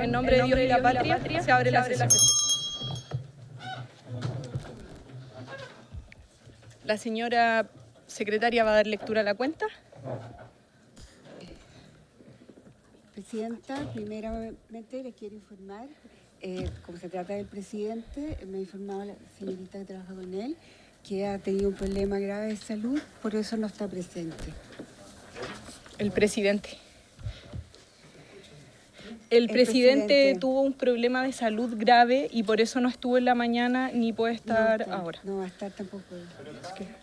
En nombre de Dios y la patria, se abre la sesión. La señora secretaria va a dar lectura a la cuenta. Presidenta, primeramente les quiero informar, como se trata del presidente, me ha informado la señorita que trabaja con él, que ha tenido un problema grave de salud, por eso no está presente. El presidente. El presidente tuvo un problema de salud grave y por eso no estuvo en la mañana ni puede estar ahora. No va a estar tampoco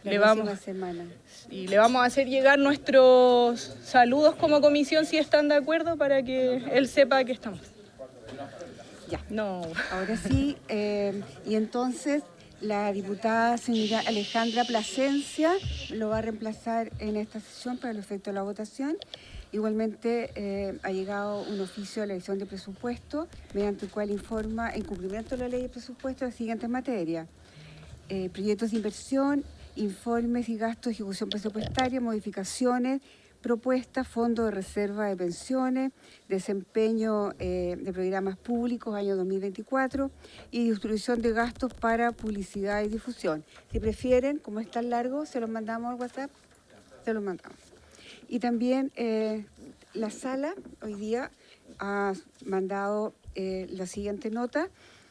la próxima semana. Y le vamos a hacer llegar nuestros saludos como comisión si están de acuerdo para que él sepa que estamos. Ya. No. Ahora sí, y entonces la diputada señora Alejandra Plasencia lo va a reemplazar en esta sesión para el efecto de la votación. Igualmente ha llegado un oficio de la edición de presupuesto, mediante el cual informa en cumplimiento de la ley de presupuesto las siguientes materias: proyectos de inversión, informes y gastos de ejecución presupuestaria, modificaciones, propuestas, fondo de reserva de pensiones, desempeño de programas públicos año 2024 y distribución de gastos para publicidad y difusión. Si prefieren, como es tan largo, se los mandamos al WhatsApp, se los mandamos. Y también la sala hoy día ha mandado la siguiente nota,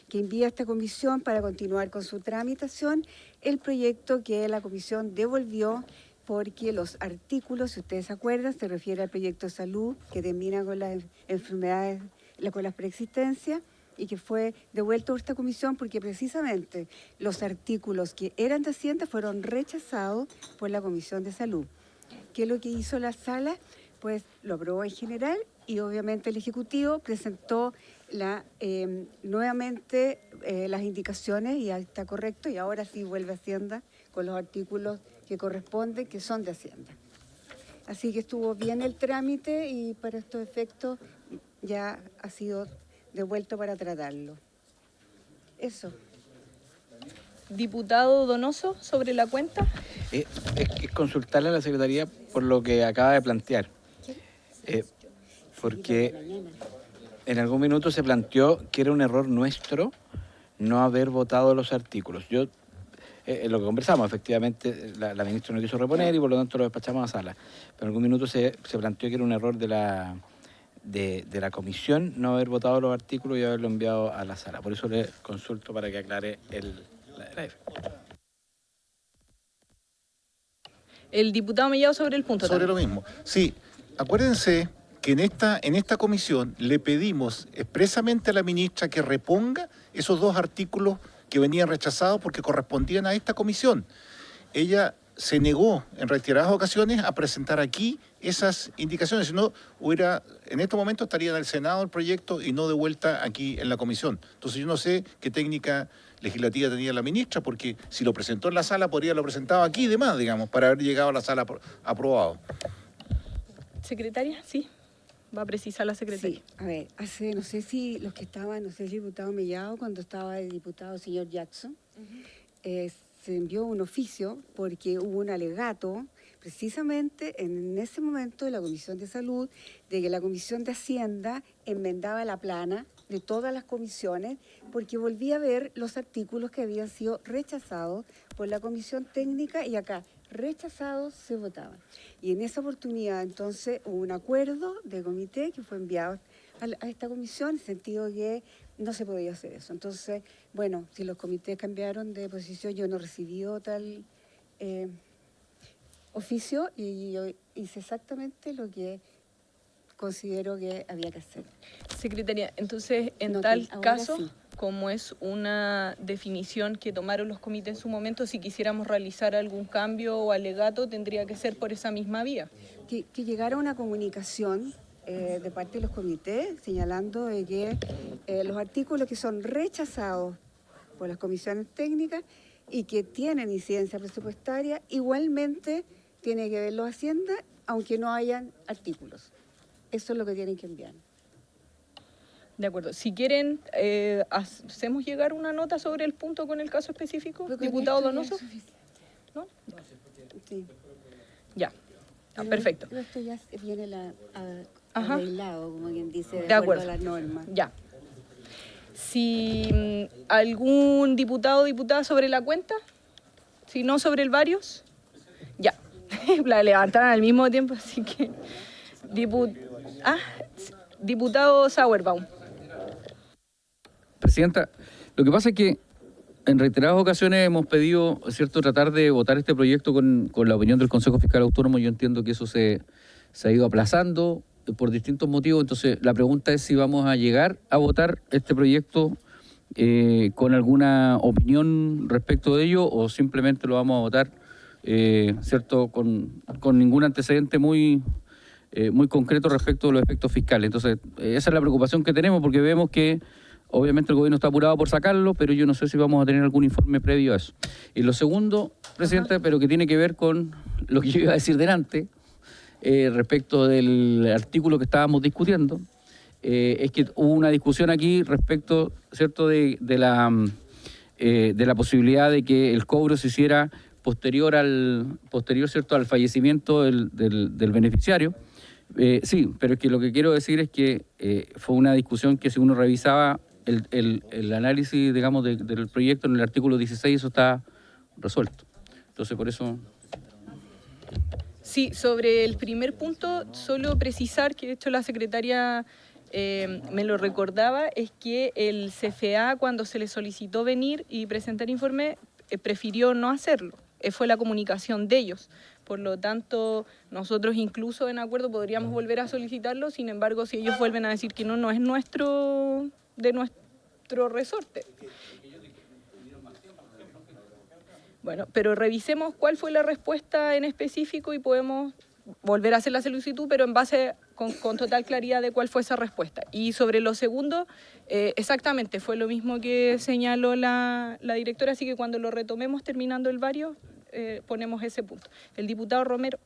que envía a esta comisión para continuar con su tramitación el proyecto que la comisión devolvió, porque los artículos, si ustedes se acuerdan, se refiere al proyecto de salud que termina con las enfermedades, con las preexistencias, y que fue devuelto a esta comisión porque precisamente los artículos que eran de Hacienda fueron rechazados por la Comisión de Salud. ¿Qué es lo que hizo la sala? Pues lo aprobó en general y obviamente el Ejecutivo presentó nuevamente las indicaciones y ya está correcto, y ahora sí vuelve a Hacienda con los artículos que corresponden, que son de Hacienda. Así que estuvo bien el trámite y para estos efectos ya ha sido devuelto para tratarlo. Eso. Diputado Donoso, sobre la cuenta. Es consultarle a la Secretaría por lo que acaba de plantear. Porque en algún minuto se planteó que era un error nuestro no haber votado los artículos. Lo que conversamos, efectivamente, la ministra no quiso reponer y por lo tanto lo despachamos a sala. Pero en algún minuto se planteó que era un error de la comisión no haber votado los artículos y haberlo enviado a la sala. Por eso le consulto para que aclare El diputado Mellado sobre el punto. Sobre también. Lo mismo. Sí, acuérdense que en esta comisión le pedimos expresamente a la ministra que reponga esos dos artículos que venían rechazados porque correspondían a esta comisión. Ella se negó en reiteradas ocasiones a presentar aquí esas indicaciones, si no en este momento estaría en el Senado el proyecto y no de vuelta aquí en la comisión. Entonces yo no sé qué técnica legislativa tenía la ministra, porque si lo presentó en la sala podría haberlo presentado aquí y demás, digamos, para haber llegado a la sala aprobado. Secretaria, sí. Va a precisar la secretaria. Sí, a ver, no sé si los que estaban, no sé, el diputado Mellado, cuando estaba el diputado señor Jackson, se envió un oficio porque hubo un alegato precisamente en ese momento de la Comisión de Salud, de que la Comisión de Hacienda enmendaba la plana de todas las comisiones porque volvía a ver los artículos que habían sido rechazados por la Comisión Técnica y acá rechazados se votaban. Y en esa oportunidad entonces hubo un acuerdo de comité que fue enviado a esta comisión en el sentido que no se podía hacer eso. Entonces, bueno, si los comités cambiaron de posición, yo no he recibido tal oficio y yo hice exactamente lo que considero que había que hacer. Secretaria, entonces, en tal caso, sí, como es una definición que tomaron los comités en su momento, si quisiéramos realizar algún cambio o alegato, tendría que ser por esa misma vía. Que llegara una comunicación de parte de los comités señalando de que los artículos que son rechazados por las comisiones técnicas y que tienen incidencia presupuestaria, igualmente tiene que verlo Hacienda, aunque no hayan artículos. Eso es lo que tienen que enviar. De acuerdo. Si quieren, ¿hacemos llegar una nota sobre el punto con el caso específico? Diputado Donoso. ¿No? Sí. Ya. Perfecto. Esto ya viene Ajá. arreglado, como quien dice, De acuerdo. a las normas. Ya. Si algún diputado o diputada sobre la cuenta, si no sobre el varios, ya. La levantaron al mismo tiempo, así que... Diputado Sauerbaum. Presidenta, lo que pasa es que en reiteradas ocasiones hemos pedido, ¿cierto?, tratar de votar este proyecto con la opinión del Consejo Fiscal Autónomo. Yo entiendo que eso se ha ido aplazando por distintos motivos. Entonces, la pregunta es si vamos a llegar a votar este proyecto con alguna opinión respecto de ello o simplemente lo vamos a votar, ¿cierto?, con ningún antecedente muy concreto respecto de los efectos fiscales. Entonces, esa es la preocupación que tenemos porque vemos que obviamente el gobierno está apurado por sacarlo, pero yo no sé si vamos a tener algún informe previo a eso. Y lo segundo, Presidenta, pero que tiene que ver con lo que yo iba a decir delante, respecto del artículo que estábamos discutiendo, es que hubo una discusión aquí respecto, ¿cierto?, de la posibilidad de que el cobro se hiciera posterior, ¿cierto?, al fallecimiento del beneficiario. Sí, pero es que lo que quiero decir es que fue una discusión que si uno revisaba el análisis, digamos, del proyecto en el artículo 16, eso está resuelto. Entonces, por eso... Sí, sobre el primer punto, solo precisar que de hecho la secretaria me lo recordaba, es que el CFA cuando se le solicitó venir y presentar informe prefirió no hacerlo. Fue la comunicación de ellos. Por lo tanto, nosotros incluso en acuerdo podríamos volver a solicitarlo, sin embargo, si ellos vuelven a decir que no es de nuestro resorte. Bueno, pero revisemos cuál fue la respuesta en específico y podemos volver a hacer la solicitud, pero en base con total claridad de cuál fue esa respuesta. Y sobre lo segundo, exactamente, fue lo mismo que señaló la directora, así que cuando lo retomemos terminando el vario, ponemos ese punto. El diputado Romero.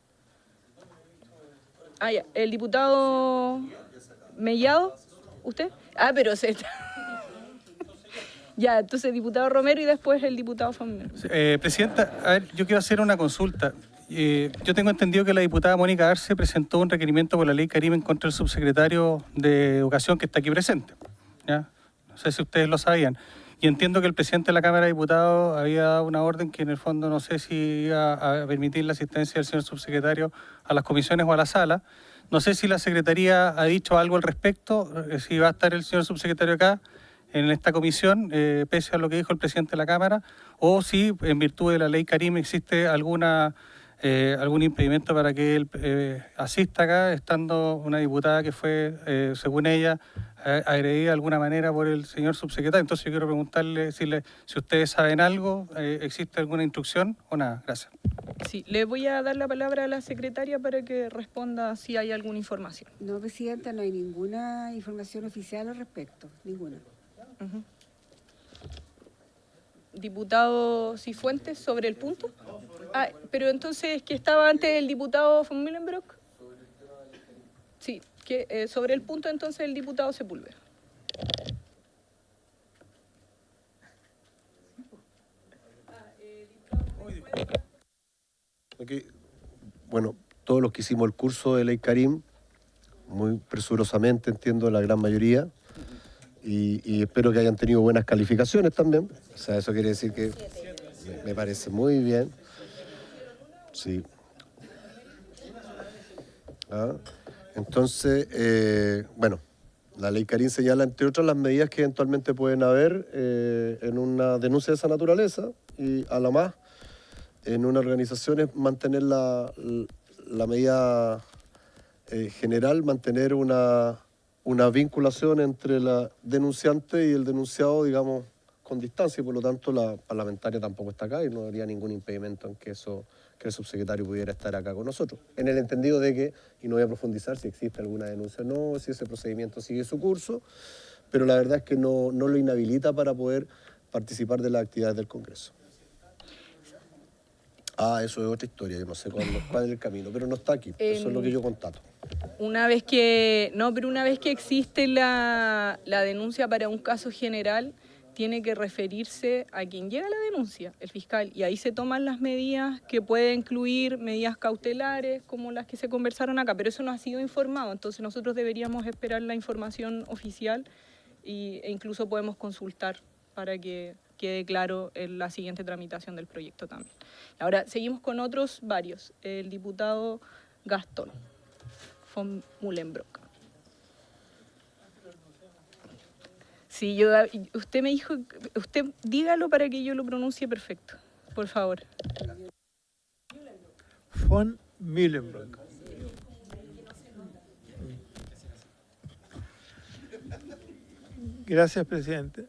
Ya. El diputado Mellado, ¿usted? Pero se está... Ya, entonces diputado Romero y después el diputado Famero. Presidenta, a ver, yo quiero hacer una consulta. Yo tengo entendido que la diputada Mónica Arce presentó un requerimiento por la ley Karim en contra del subsecretario de Educación que está aquí presente. ¿Ya? No sé si ustedes lo sabían. Y entiendo que el presidente de la Cámara de Diputados había dado una orden que en el fondo no sé si iba a permitir la asistencia del señor subsecretario a las comisiones o a la sala. No sé si la Secretaría ha dicho algo al respecto, si va a estar el señor subsecretario acá en esta comisión, pese a lo que dijo el presidente de la Cámara, o si en virtud de la ley Karim existe algún impedimento para que él asista acá, estando una diputada que fue, según ella, agredida de alguna manera por el señor subsecretario. Entonces yo quiero preguntarle si ustedes saben algo, ¿existe alguna instrucción o nada? Gracias. Sí, le voy a dar la palabra a la secretaria para que responda si hay alguna información. No, Presidenta, no hay ninguna información oficial al respecto, ninguna. Uh-huh. Diputado Cifuentes, sobre el punto. Pero entonces, ¿que estaba antes el diputado von Mühlenbrock? Sí, que sobre el punto entonces el diputado Sepúlveda. Okay. Bueno, todos los que hicimos el curso de Ley Karim, muy presurosamente, entiendo la gran mayoría, y espero que hayan tenido buenas calificaciones también. O sea, eso quiere decir que me parece muy bien. Sí. Entonces, bueno, la Ley Karim señala, entre otras, las medidas que eventualmente pueden haber en una denuncia de esa naturaleza, y a la más, en una organización es mantener la medida general, mantener una vinculación entre la denunciante y el denunciado, digamos, con distancia, y por lo tanto la parlamentaria tampoco está acá y no habría ningún impedimento en que el subsecretario pudiera estar acá con nosotros. En el entendido de que, y no voy a profundizar si existe alguna denuncia o no, si ese procedimiento sigue su curso, pero la verdad es que no lo inhabilita para poder participar de las actividades del Congreso. Eso es otra historia, yo no sé cuál es el camino, pero no está aquí, eso es lo que yo constato. Una vez que existe la denuncia para un caso general, tiene que referirse a quien llega la denuncia, el fiscal, y ahí se toman las medidas que puede incluir medidas cautelares como las que se conversaron acá, pero eso no ha sido informado, entonces nosotros deberíamos esperar la información oficial e incluso podemos consultar para que quede claro en la siguiente tramitación del proyecto también. Ahora seguimos con otros varios. El diputado Gastón von Mullenbrock. Sí, usted me dijo, usted dígalo para que yo lo pronuncie perfecto, por favor. Von Mullenbrock. Gracias, presidente.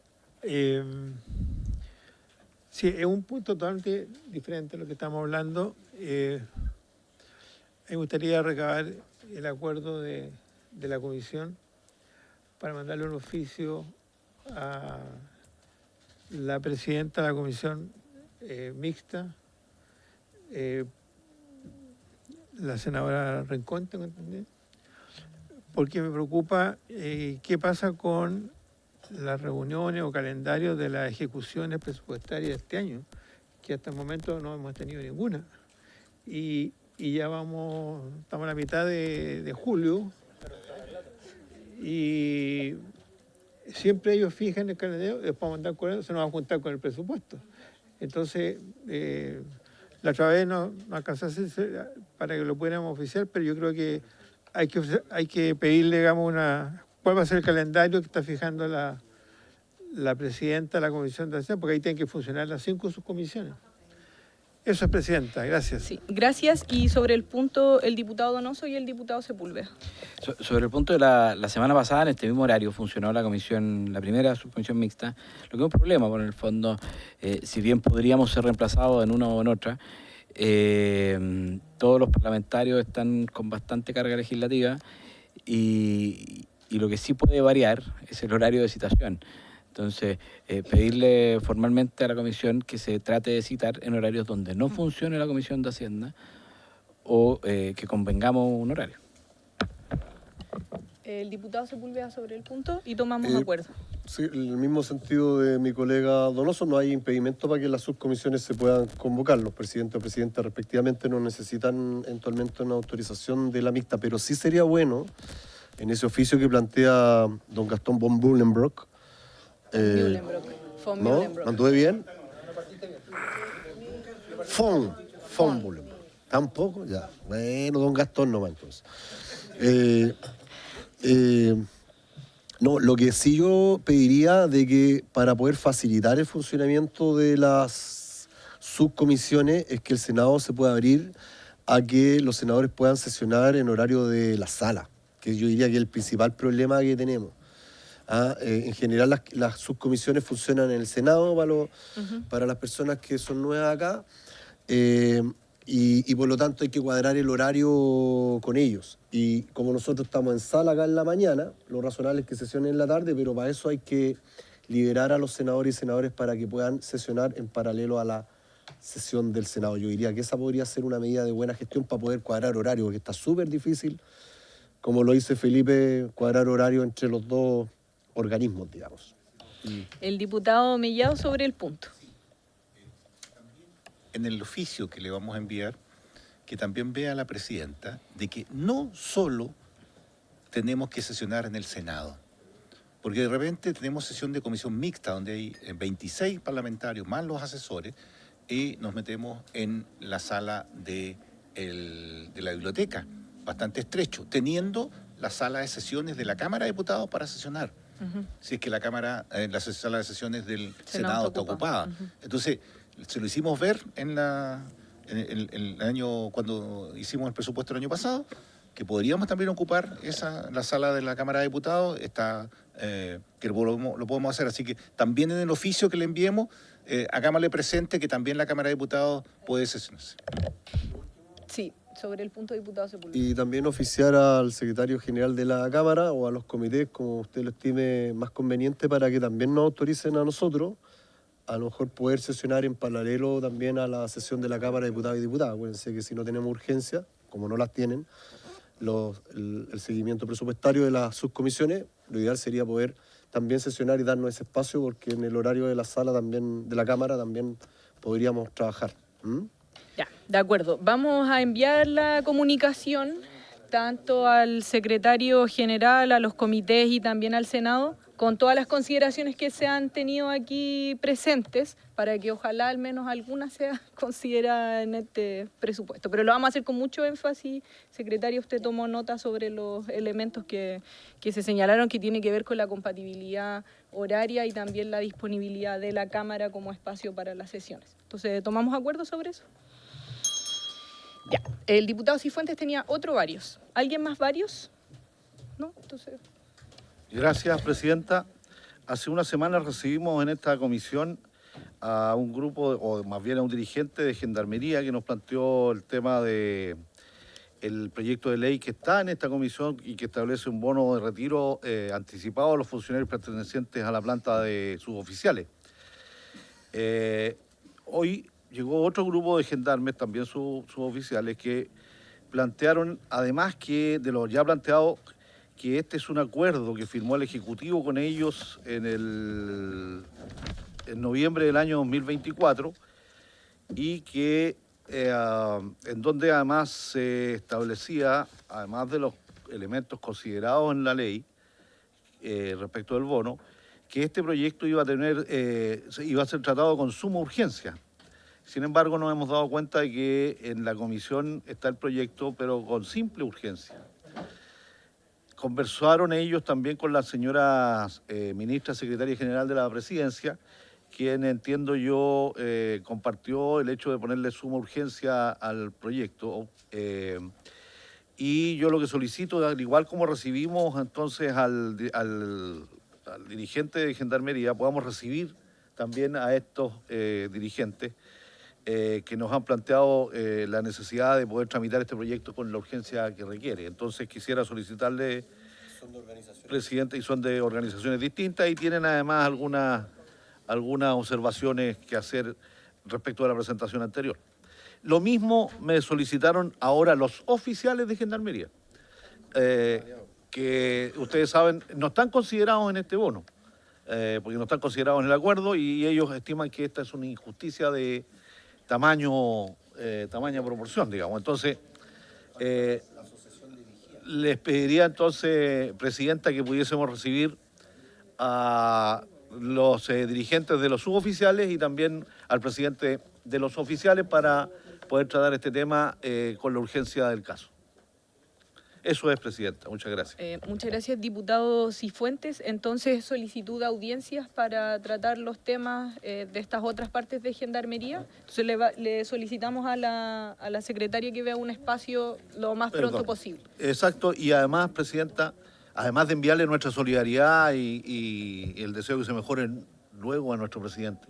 Sí, es un punto totalmente diferente a lo que estamos hablando. Me gustaría recabar el acuerdo de la comisión para mandarle un oficio a la presidenta de la comisión mixta, la senadora Rincón, tengo entendido, porque me preocupa qué pasa con las reuniones o calendarios de las ejecuciones presupuestarias de este año, que hasta el momento no hemos tenido ninguna. Y ya estamos a la mitad de julio, y siempre ellos fijan el calendario, después mandar corriendo, se nos va a juntar con el presupuesto. Entonces, la otra vez no alcanzó a hacerse para que lo pudiéramos oficiar, pero yo creo que hay que pedirle, digamos, cuál va a ser el calendario que está fijando la presidenta de la Comisión de Hacienda, porque ahí tienen que funcionar las 5 subcomisiones. Eso es, presidenta. Gracias. Sí, gracias. Y sobre el punto, el diputado Donoso y el diputado Sepúlveda. Sobre el punto de la semana pasada, en este mismo horario, funcionó la comisión, la primera subcomisión mixta, lo que es un problema, porque en el fondo, si bien podríamos ser reemplazados en una o en otra, todos los parlamentarios están con bastante carga legislativa y lo que sí puede variar es el horario de citación. Entonces, pedirle formalmente a la comisión que se trate de citar en horarios donde no funcione la comisión de Hacienda o que convengamos un horario. El diputado Sepúlveda sobre el punto y tomamos acuerdo. Sí, en el mismo sentido de mi colega Donoso, no hay impedimento para que las subcomisiones se puedan convocar. Los presidentes o presidentas respectivamente no necesitan eventualmente una autorización de la mixta, pero sí sería bueno, en ese oficio que plantea don Gastón von Mullenbrock, Von ¿no? Mullenbrock. ¿Anduve bien? Von Mullenbrock. ¿Tampoco? Ya. Bueno, don Gastón nomás entonces. No, lo que sí yo pediría de que para poder facilitar el funcionamiento de las subcomisiones es que el Senado se pueda abrir a que los senadores puedan sesionar en horario de la sala, que yo diría que es el principal problema que tenemos. En general las subcomisiones funcionan en el Senado para las personas que son nuevas acá y por lo tanto hay que cuadrar el horario con ellos. Y como nosotros estamos en sala acá en la mañana, lo razonable es que sesionen en la tarde, pero para eso hay que liberar a los senadores y senadoras para que puedan sesionar en paralelo a la sesión del Senado. Yo diría que esa podría ser una medida de buena gestión para poder cuadrar horario, porque está súper difícil, como lo dice Felipe, cuadrar horario entre los dos organismos, digamos. El diputado Mellado sobre el punto. En el oficio que le vamos a enviar, que también vea a la presidenta de que no solo tenemos que sesionar en el Senado, porque de repente tenemos sesión de comisión mixta donde hay 26 parlamentarios más los asesores y nos metemos en la sala de la biblioteca, bastante estrecho, teniendo la sala de sesiones de la Cámara de Diputados para sesionar. Si es que la sala de sesiones del Senado está ocupada. Entonces, se lo hicimos ver en el año, cuando hicimos el presupuesto el año pasado, que podríamos también ocupar la sala de la Cámara de Diputados, que lo podemos hacer. Así que también en el oficio que le enviemos, hagámosle presente que también la Cámara de Diputados puede sesionarse. Sí, sobre el punto, diputado Sepúlveda. Y también oficiar al secretario general de la Cámara o a los comités, como usted lo estime más conveniente, para que también nos autoricen a nosotros a lo mejor poder sesionar en paralelo también a la sesión de la Cámara de Diputados y Diputadas. Acuérdense que si no tenemos urgencia, como no las tienen, el seguimiento presupuestario de las subcomisiones, lo ideal sería poder también sesionar y darnos ese espacio, porque en el horario de la sala también, de la Cámara, también podríamos trabajar. Ya, de acuerdo. Vamos a enviar la comunicación tanto al secretario general, a los comités y también al Senado, con todas las consideraciones que se han tenido aquí presentes, para que ojalá al menos alguna sea considerada en este presupuesto. Pero lo vamos a hacer con mucho énfasis. Secretario, usted tomó nota sobre los elementos que se señalaron, que tiene que ver con la compatibilidad horaria y también la disponibilidad de la Cámara como espacio para las sesiones. Entonces, ¿tomamos acuerdo sobre eso? Ya, el diputado Cifuentes tenía varios. ¿Alguien más varios? ¿No? Entonces... Gracias, presidenta. Hace una semana recibimos en esta comisión a un grupo, o más bien a un dirigente de Gendarmería, que nos planteó el tema de el proyecto de ley que está en esta comisión y que establece un bono de retiro anticipado a los funcionarios pertenecientes a la planta de suboficiales. Hoy llegó otro grupo de gendarmes, también suboficiales, que plantearon, además que de lo ya planteado, que este es un acuerdo que firmó el Ejecutivo con ellos en noviembre del año 2024 y que en donde además se establecía, además de los elementos considerados en la ley respecto del bono, que este proyecto iba a ser tratado con suma urgencia. Sin embargo, nos hemos dado cuenta de que en la comisión está el proyecto, pero con simple urgencia. Conversaron ellos también con la señora ministra secretaria general de la Presidencia, quien, entiendo yo, compartió el hecho de ponerle suma urgencia al proyecto. Y yo lo que solicito, al igual como recibimos entonces al dirigente de Gendarmería, podamos recibir también a estos dirigentes que nos han planteado la necesidad de poder tramitar este proyecto con la urgencia que requiere. Entonces quisiera solicitarle, presidente, y son de organizaciones distintas y tienen además algunas observaciones que hacer respecto a la presentación anterior. Lo mismo me solicitaron ahora los oficiales de Gendarmería, que ustedes saben no están considerados en este bono, porque no están considerados en el acuerdo y ellos estiman que esta es una injusticia de tamaña proporción, digamos. Entonces, les pediría entonces, presidenta, que pudiésemos recibir a los dirigentes de los suboficiales y también al presidente de los oficiales para poder tratar este tema con la urgencia del caso. Eso es, presidenta. Muchas gracias. Muchas gracias, diputado Cifuentes. Entonces, solicitud de audiencias para tratar los temas de estas otras partes de Gendarmería. Entonces, le solicitamos a la secretaria que vea un espacio lo más pronto posible. Exacto. Y además, presidenta, además de enviarle nuestra solidaridad y el deseo que se mejoren luego a nuestro presidente,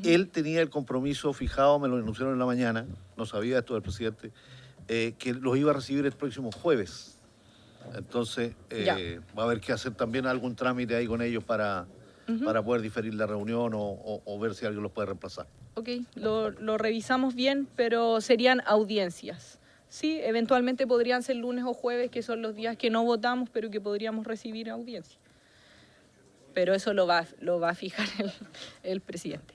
él tenía el compromiso fijado, me lo anunciaron en la mañana, no sabía esto del presidente, que los iba a recibir el próximo jueves. Entonces, va a haber que hacer también algún trámite ahí con ellos para poder diferir la reunión o ver si alguien los puede reemplazar. Ok, lo revisamos bien, pero serían audiencias. Sí, eventualmente podrían ser lunes o jueves, que son los días que no votamos, pero que podríamos recibir audiencia. Pero eso lo va a fijar el presidente.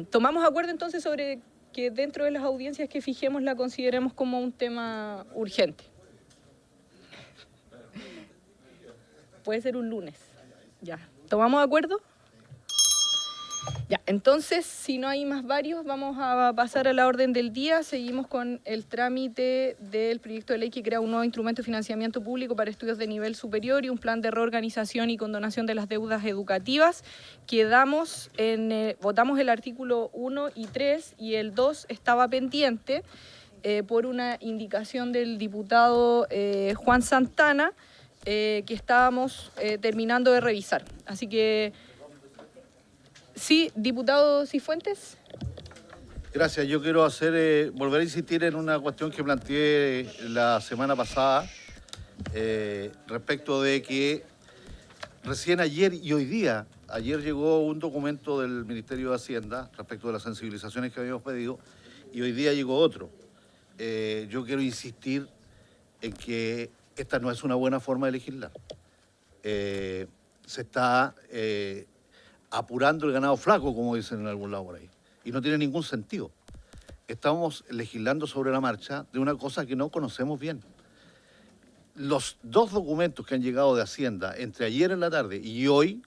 ¿Tomamos acuerdo entonces sobre que dentro de las audiencias que fijemos la consideremos como un tema urgente? Puede ser un lunes. Ya. ¿Tomamos acuerdo? Ya, entonces, si no hay más varios, vamos a pasar a la orden del día. Seguimos con el trámite del proyecto de ley que crea un nuevo instrumento de financiamiento público para estudios de nivel superior y un plan de reorganización y condonación de las deudas educativas. Votamos el artículo 1 y 3 y el 2 estaba pendiente por una indicación del diputado Juan Santana que estábamos terminando de revisar. Así que... Sí, diputado Cifuentes. Gracias. Yo quiero volver a insistir en una cuestión que planteé la semana pasada respecto de que recién ayer y hoy día, ayer llegó un documento del Ministerio de Hacienda respecto de las sensibilizaciones que habíamos pedido y hoy día llegó otro. Yo quiero insistir en que esta no es una buena forma de legislar. se está apurando el ganado flaco, como dicen en algún lado por ahí. Y no tiene ningún sentido. Estamos legislando sobre la marcha de una cosa que no conocemos bien. Los dos documentos que han llegado de Hacienda entre ayer en la tarde y hoy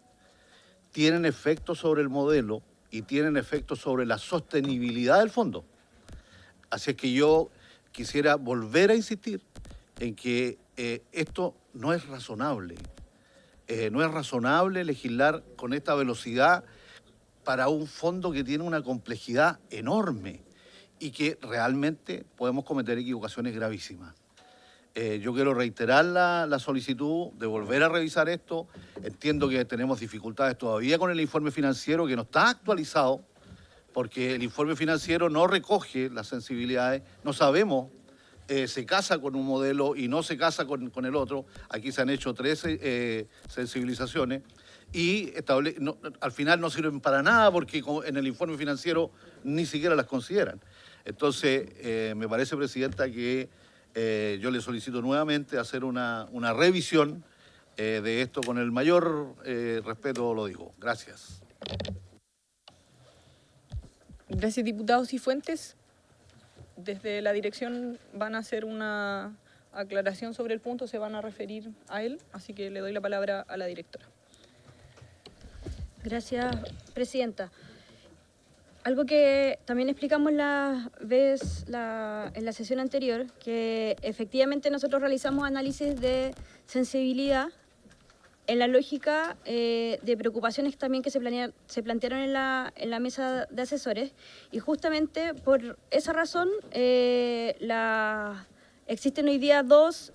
tienen efecto sobre el modelo y tienen efecto sobre la sostenibilidad del fondo. Así es que yo quisiera volver a insistir en que esto no es razonable. No es razonable legislar con esta velocidad para un fondo que tiene una complejidad enorme y que realmente podemos cometer equivocaciones gravísimas. Yo quiero reiterar la solicitud de volver a revisar esto. Entiendo que tenemos dificultades todavía con el informe financiero que no está actualizado, porque el informe financiero no recoge las sensibilidades, no sabemos, se casa con un modelo y no se casa con el otro. Aquí se han hecho 13 sensibilizaciones y al final no sirven para nada porque en el informe financiero ni siquiera las consideran. Entonces, me parece, Presidenta, que yo le solicito nuevamente hacer una revisión de esto con el mayor respeto, lo digo. Gracias. Gracias, diputados Cifuentes. Desde la dirección van a hacer una aclaración sobre el punto, se van a referir a él, así que le doy la palabra a la directora. Gracias, Presidenta. Algo que también explicamos en la sesión anterior, que efectivamente nosotros realizamos análisis de sensibilidad en la lógica de preocupaciones también que se plantearon en la mesa de asesores, y justamente por esa razón existen hoy día dos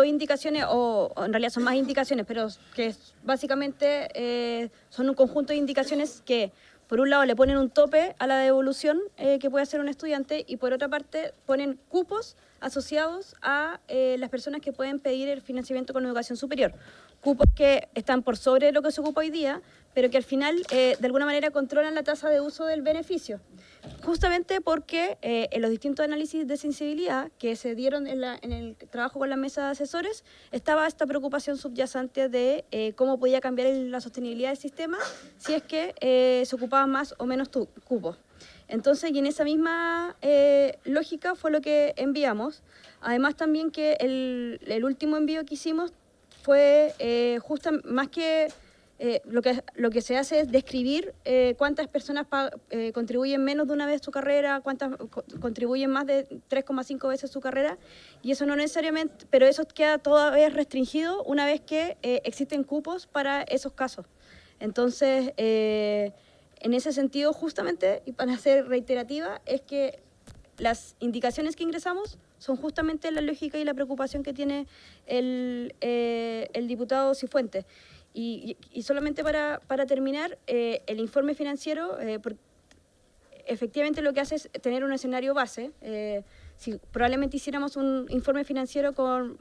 indicaciones, o en realidad son más indicaciones, pero que básicamente son un conjunto de indicaciones que por un lado le ponen un tope a la devolución que puede hacer un estudiante, y por otra parte ponen cupos asociados a las personas que pueden pedir el financiamiento con educación superior. Cupos que están por sobre lo que se ocupa hoy día, pero que al final de alguna manera controlan la tasa de uso del beneficio. Justamente porque en los distintos análisis de sensibilidad que se dieron en el trabajo con la mesa de asesores, estaba esta preocupación subyacente de cómo podía cambiar la sostenibilidad del sistema si es que se ocupaban más o menos cupos. Entonces, y en esa misma lógica fue lo que enviamos. Además también que el último envío que hicimos fue más que lo que se hace es describir cuántas personas contribuyen menos de una vez su carrera, cuántas contribuyen más de 3,5 veces su carrera, y eso no necesariamente, pero eso queda todavía restringido una vez que existen cupos para esos casos. Entonces, en ese sentido, justamente, y para ser reiterativa, es que las indicaciones que ingresamos son justamente la lógica y la preocupación que tiene el diputado Cifuentes. Y solamente para terminar, el informe financiero efectivamente lo que hace es tener un escenario base. Si probablemente hiciéramos un informe financiero con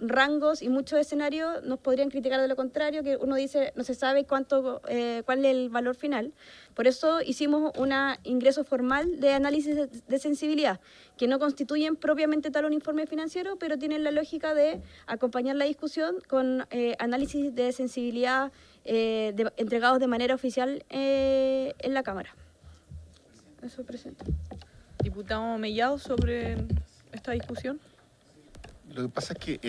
rangos y muchos escenarios, nos podrían criticar de lo contrario, que uno dice no se sabe cuál es el valor final. Por eso hicimos un ingreso formal de análisis de sensibilidad, que no constituyen propiamente tal un informe financiero, pero tienen la lógica de acompañar la discusión con análisis de sensibilidad entregados de manera oficial en la Cámara. Eso, Presidente. Diputado Mellado, sobre esta discusión. Lo que pasa es que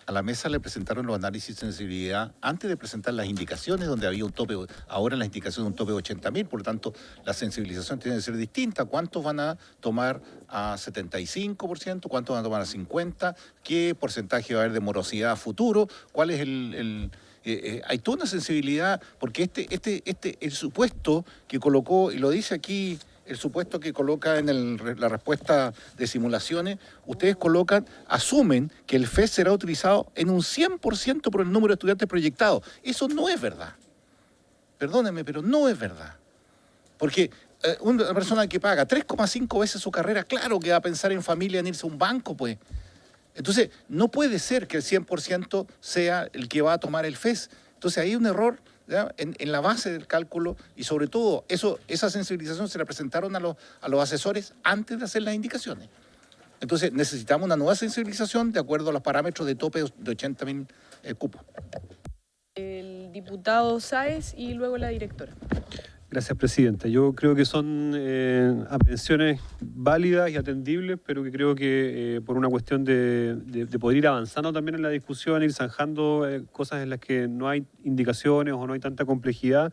a la mesa le presentaron los análisis de sensibilidad antes de presentar las indicaciones, donde había un tope, ahora las indicaciones un tope de 80.000, por lo tanto la sensibilización tiene que ser distinta. ¿Cuántos van a tomar a 75%? ¿Cuántos van a tomar a 50%? ¿Qué porcentaje va a haber de morosidad a futuro? ¿Cuál es hay toda una sensibilidad, porque el supuesto que colocó, y lo dice aquí, el supuesto que coloca en la respuesta de simulaciones, ustedes asumen que el FES será utilizado en un 100% por el número de estudiantes proyectados. Eso no es verdad. Perdónenme, pero no es verdad. Porque una persona que paga 3,5 veces su carrera, claro que va a pensar en familia, en irse a un banco, pues. Entonces, no puede ser que el 100% sea el que va a tomar el FES. Entonces, ahí hay un error en la base del cálculo, y sobre todo esa sensibilización se la presentaron a los asesores antes de hacer las indicaciones. Entonces necesitamos una nueva sensibilización de acuerdo a los parámetros de tope de 80.000 cupos. El diputado Sáez y luego la directora. Gracias, Presidenta. Yo creo que son aprehensiones válidas y atendibles, pero que creo que por una cuestión de poder ir avanzando también en la discusión, ir zanjando cosas en las que no hay indicaciones o no hay tanta complejidad,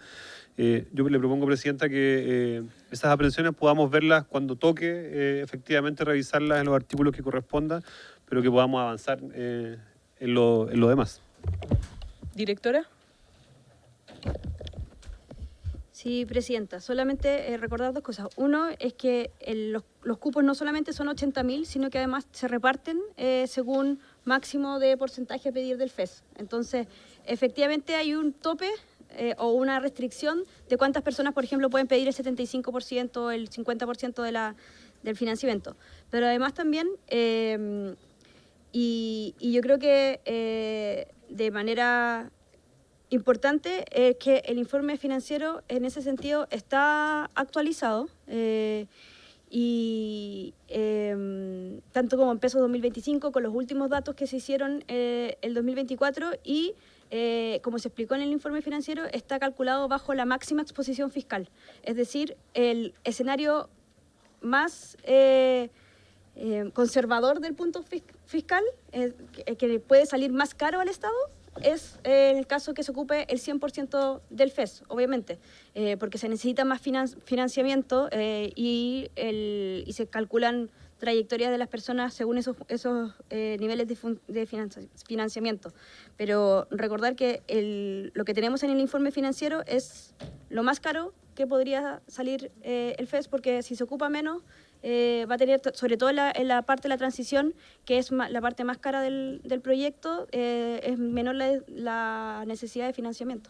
yo le propongo, Presidenta, que esas aprehensiones podamos verlas cuando toque, efectivamente revisarlas en los artículos que correspondan, pero que podamos avanzar en lo demás. Directora. Sí, Presidenta. Solamente recordar dos cosas. Uno es que los cupos no solamente son 80.000, sino que además se reparten según máximo de porcentaje a pedir del FES. Entonces, efectivamente hay un tope o una restricción de cuántas personas, por ejemplo, pueden pedir el 75%, el 50% del financiamiento. Pero además también, y yo creo que de manera importante es que el informe financiero en ese sentido está actualizado y tanto como en pesos 2025 con los últimos datos que se hicieron el 2024 y como se explicó en el informe financiero está calculado bajo la máxima exposición fiscal, es decir, el escenario más conservador del punto fiscal, que puede salir más caro al Estado, es en el caso que se ocupe el 100% del FES, obviamente, porque se necesita más financiamiento y se calculan trayectorias de las personas según esos niveles de financiamiento. Pero recordar que lo que tenemos en el informe financiero es lo más caro que podría salir el FES, porque si se ocupa menos, va a tener, sobre todo en la parte de la transición, que es la parte más cara del proyecto, es menor la necesidad de financiamiento.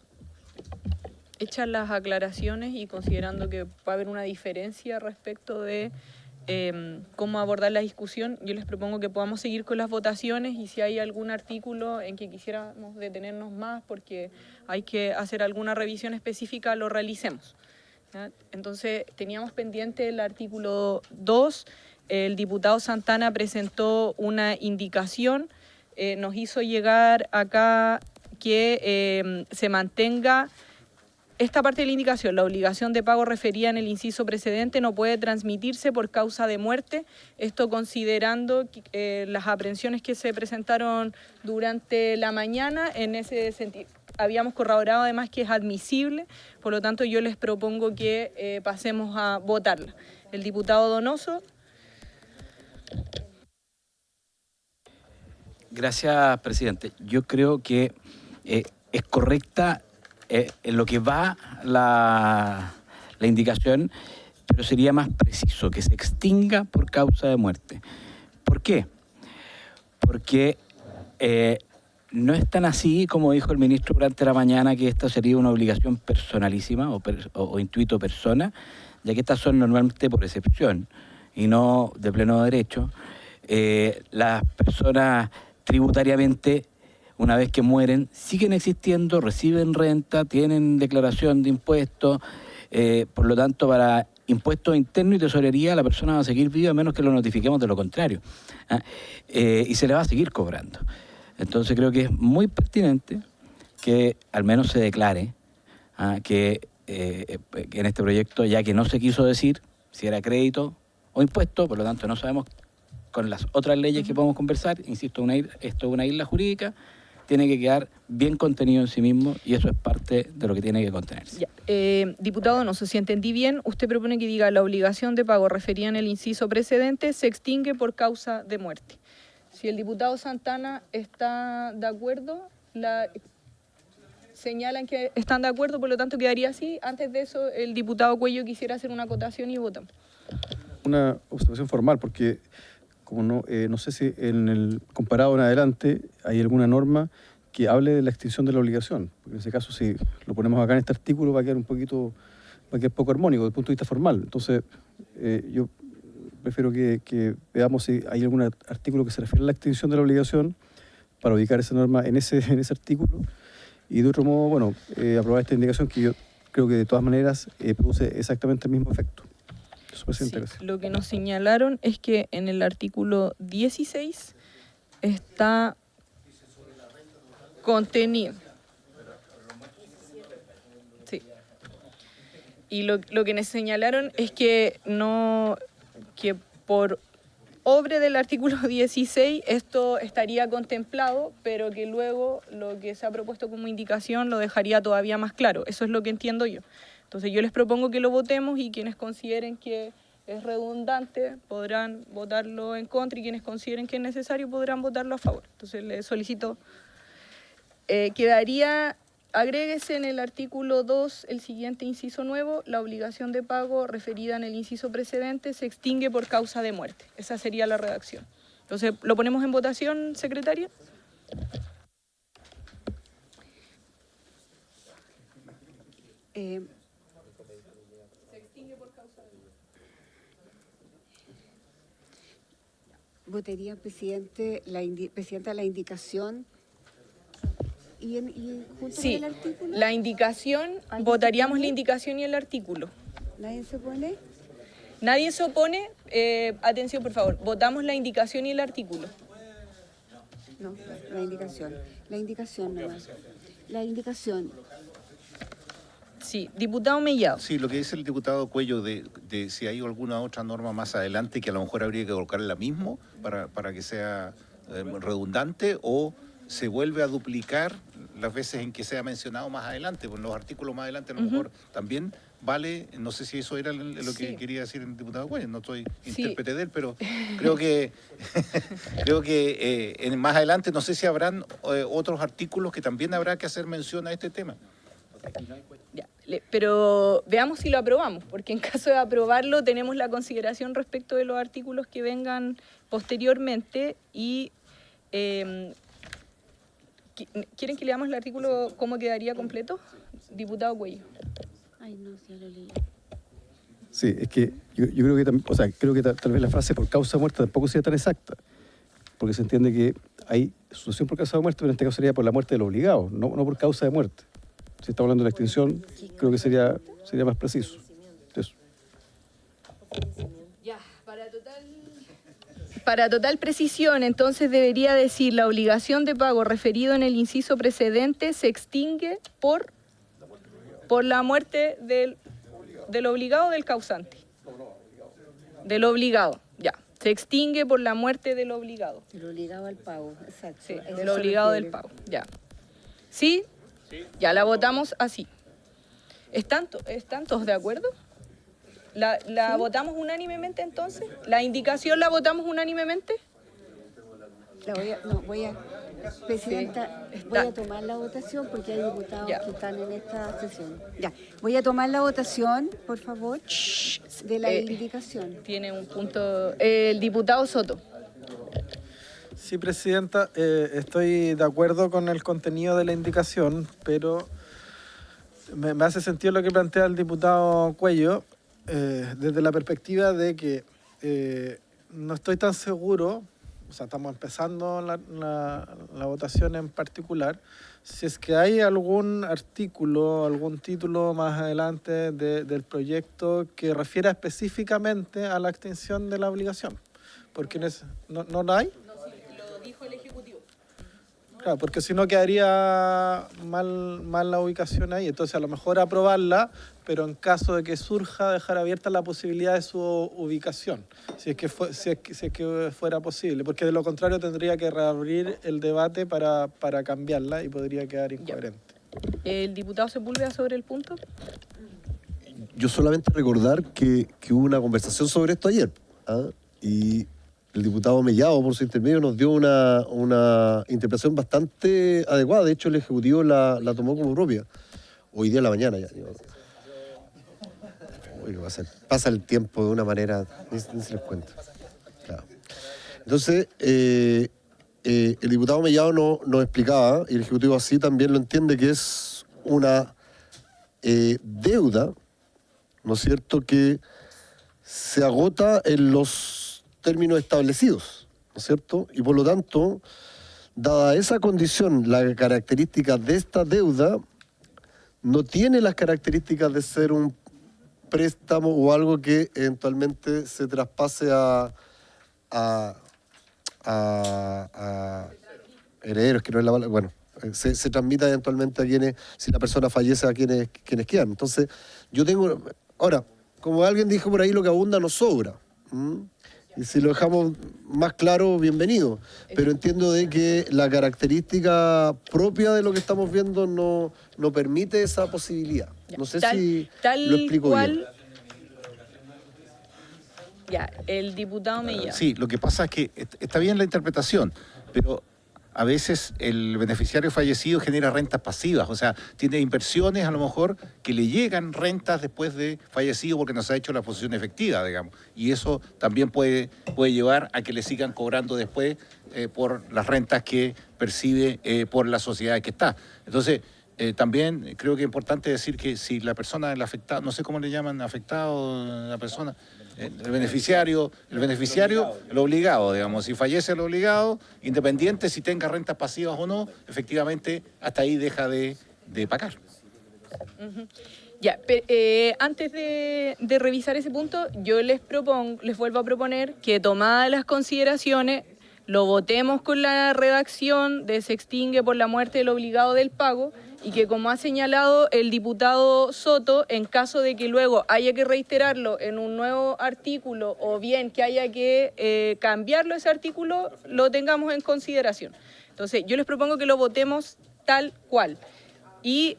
Hechas las aclaraciones y considerando que va a haber una diferencia respecto de cómo abordar la discusión, yo les propongo que podamos seguir con las votaciones y si hay algún artículo en que quisiéramos detenernos más porque hay que hacer alguna revisión específica, lo realicemos. ¿Ya? Entonces, teníamos pendiente el artículo 2, el diputado Santana presentó una indicación, nos hizo llegar acá que se mantenga esta parte de la indicación, la obligación de pago referida en el inciso precedente no puede transmitirse por causa de muerte, esto considerando las aprehensiones que se presentaron durante la mañana, en ese sentido. Habíamos corroborado además que es admisible, por lo tanto yo les propongo que pasemos a votarla. El diputado Donoso. Gracias, presidente. Yo creo que es correcta en lo que va la indicación, pero sería más preciso, que se extinga por causa de muerte. ¿Por qué? Porque no es tan así como dijo el ministro durante la mañana, que esta sería una obligación personalísima o intuito persona, ya que estas son normalmente por excepción y no de pleno derecho. Las personas tributariamente, una vez que mueren, siguen existiendo, reciben renta, tienen declaración de impuestos, por lo tanto, para impuestos internos y tesorería, la persona va a seguir viva a menos que lo notifiquemos de lo contrario. Y se le va a seguir cobrando. Entonces creo que es muy pertinente que al menos se declare que en este proyecto, ya que no se quiso decir si era crédito o impuesto, por lo tanto no sabemos con las otras leyes que podemos conversar, insisto, esto es una isla jurídica, tiene que quedar bien contenido en sí mismo y eso es parte de lo que tiene que contenerse. Ya. Diputado, no sé si entendí bien, usted propone que diga la obligación de pago referida en el inciso precedente se extingue por causa de muerte. Si el diputado Santana está de acuerdo, señalan que están de acuerdo, por lo tanto quedaría así. Antes de eso, el diputado Cuello quisiera hacer una acotación y votamos. Una observación formal, porque como no sé si en el comparado en adelante hay alguna norma que hable de la extinción de la obligación. Porque en ese caso, si lo ponemos acá en este artículo, va a quedar poco armónico desde el punto de vista formal. Entonces, yo prefiero que veamos si hay algún artículo que se refiere a la extinción de la obligación para ubicar esa norma en ese artículo. Y de otro modo, bueno, aprobar esta indicación que yo creo que de todas maneras produce exactamente el mismo efecto. Sí, lo que nos señalaron es que en el artículo 16 está contenido. Y lo que nos señalaron es que que por obra del artículo 16 esto estaría contemplado, pero que luego lo que se ha propuesto como indicación lo dejaría todavía más claro. Eso es lo que entiendo yo. Entonces yo les propongo que lo votemos y quienes consideren que es redundante podrán votarlo en contra y quienes consideren que es necesario podrán votarlo a favor. Entonces les solicito, agréguese en el artículo 2 el siguiente inciso nuevo: la obligación de pago referida en el inciso precedente se extingue por causa de muerte. Esa sería la redacción. Entonces, ¿lo ponemos en votación, secretaria? Se extingue por causa de muerte. Votaría, presidenta, la indicación. ¿Y junto Sí, con el artículo? la indicación, votaríamos la indicación y el artículo. ¿Nadie se opone? ¿Nadie se opone? Atención, por favor. Votamos la indicación y el artículo. No, la indicación. La indicación nomás. La indicación. Sí, diputado Mellado. Sí, lo que dice el diputado Cuello de si hay alguna otra norma más adelante que a lo mejor habría que colocar la misma para que sea redundante, o se vuelve a duplicar las veces en que sea mencionado más adelante. Pues los artículos más adelante a lo mejor también vale. No sé si eso era lo que quería decir el diputado Cuello, no soy intérprete de él, pero creo que más adelante no sé si habrán otros artículos que también habrá que hacer mención a este tema. Ya, pero veamos si lo aprobamos, porque en caso de aprobarlo tenemos la consideración respecto de los artículos que vengan posteriormente y ¿quieren que leamos el artículo cómo quedaría completo? Diputado Cuello. Ay, no, ya lo leí. Sí, es que yo creo que, creo que tal vez la frase por causa de muerte tampoco sea tan exacta, porque se entiende que hay sucesión por causa de muerte, pero en este caso sería por la muerte del obligado, no por causa de muerte. Si estamos hablando de la extinción, creo que sería más preciso. Eso. Ya, para total precisión, entonces debería decir: la obligación de pago referido en el inciso precedente se extingue por la muerte del obligado o del causante. Del obligado, ya. Se extingue por la muerte del obligado. Del obligado al pago, exacto. Sí, del obligado del pago, ya. ¿Sí? Ya la votamos así. ¿Están todos de acuerdo? ¿La votamos unánimemente entonces? ¿La indicación la votamos unánimemente? Presidenta, voy a tomar la votación porque hay diputados que están en esta sesión. Ya, voy a tomar la votación, por favor, de la indicación. Tiene un punto. El diputado Soto. Sí, presidenta, estoy de acuerdo con el contenido de la indicación, pero me hace sentido lo que plantea el diputado Cuello, desde la perspectiva de que no estoy tan seguro, o sea, estamos empezando la votación en particular, si es que hay algún artículo, algún título más adelante del proyecto que refiera específicamente a la extinción de la obligación, porque ¿no lo hay? Dijo el Ejecutivo. Claro, porque si no quedaría mal la ubicación ahí. Entonces, a lo mejor aprobarla, pero en caso de que surja, dejar abierta la posibilidad de su ubicación, si es que fuera posible. Porque de lo contrario tendría que reabrir el debate para cambiarla y podría quedar incoherente. ¿El diputado Sepúlveda sobre el punto? Yo solamente recordar que hubo una conversación sobre esto ayer, y el diputado Mellado, por su intermedio, nos dio una interpretación bastante adecuada. De hecho, el Ejecutivo la tomó como propia. Hoy día en la mañana ya. Pasa el tiempo de una manera, ni se les cuenta. Claro. Entonces, el diputado Mellado nos explicaba, y el Ejecutivo así también lo entiende, que es una deuda, ¿no es cierto?, que se agota en los términos establecidos, ¿no es cierto? Y por lo tanto, dada esa condición, la característica de esta deuda no tiene las características de ser un préstamo o algo que eventualmente se traspase a herederos, que no es la palabra, bueno, se transmita eventualmente a quienes, si la persona fallece, a quienes quedan. Entonces, yo tengo... Ahora, como alguien dijo por ahí, lo que abunda no sobra. Y si lo dejamos más claro, bienvenido. Pero entiendo de que la característica propia de lo que estamos viendo no permite esa posibilidad. No sé si lo explico bien. Ya, el diputado Mellado. Sí, lo que pasa es que está bien la interpretación, pero a veces el beneficiario fallecido genera rentas pasivas, o sea, tiene inversiones a lo mejor que le llegan rentas después de fallecido porque no se ha hecho la posición efectiva, digamos. Y eso también puede llevar a que le sigan cobrando después por las rentas que percibe por la sociedad que está. Entonces, también creo que es importante decir que si la persona, el afectado, no sé cómo le llaman, afectado, la persona... El beneficiario, el obligado, digamos. Si fallece el obligado, independiente si tenga rentas pasivas o no, efectivamente hasta ahí deja de pagar. Ya, antes de revisar ese punto, yo les vuelvo a proponer que tomadas las consideraciones, lo votemos con la redacción de se extingue por la muerte del obligado del pago y que, como ha señalado el diputado Soto, en caso de que luego haya que reiterarlo en un nuevo artículo o bien que haya que cambiarlo ese artículo, lo tengamos en consideración. Entonces, yo les propongo que lo votemos tal cual. Y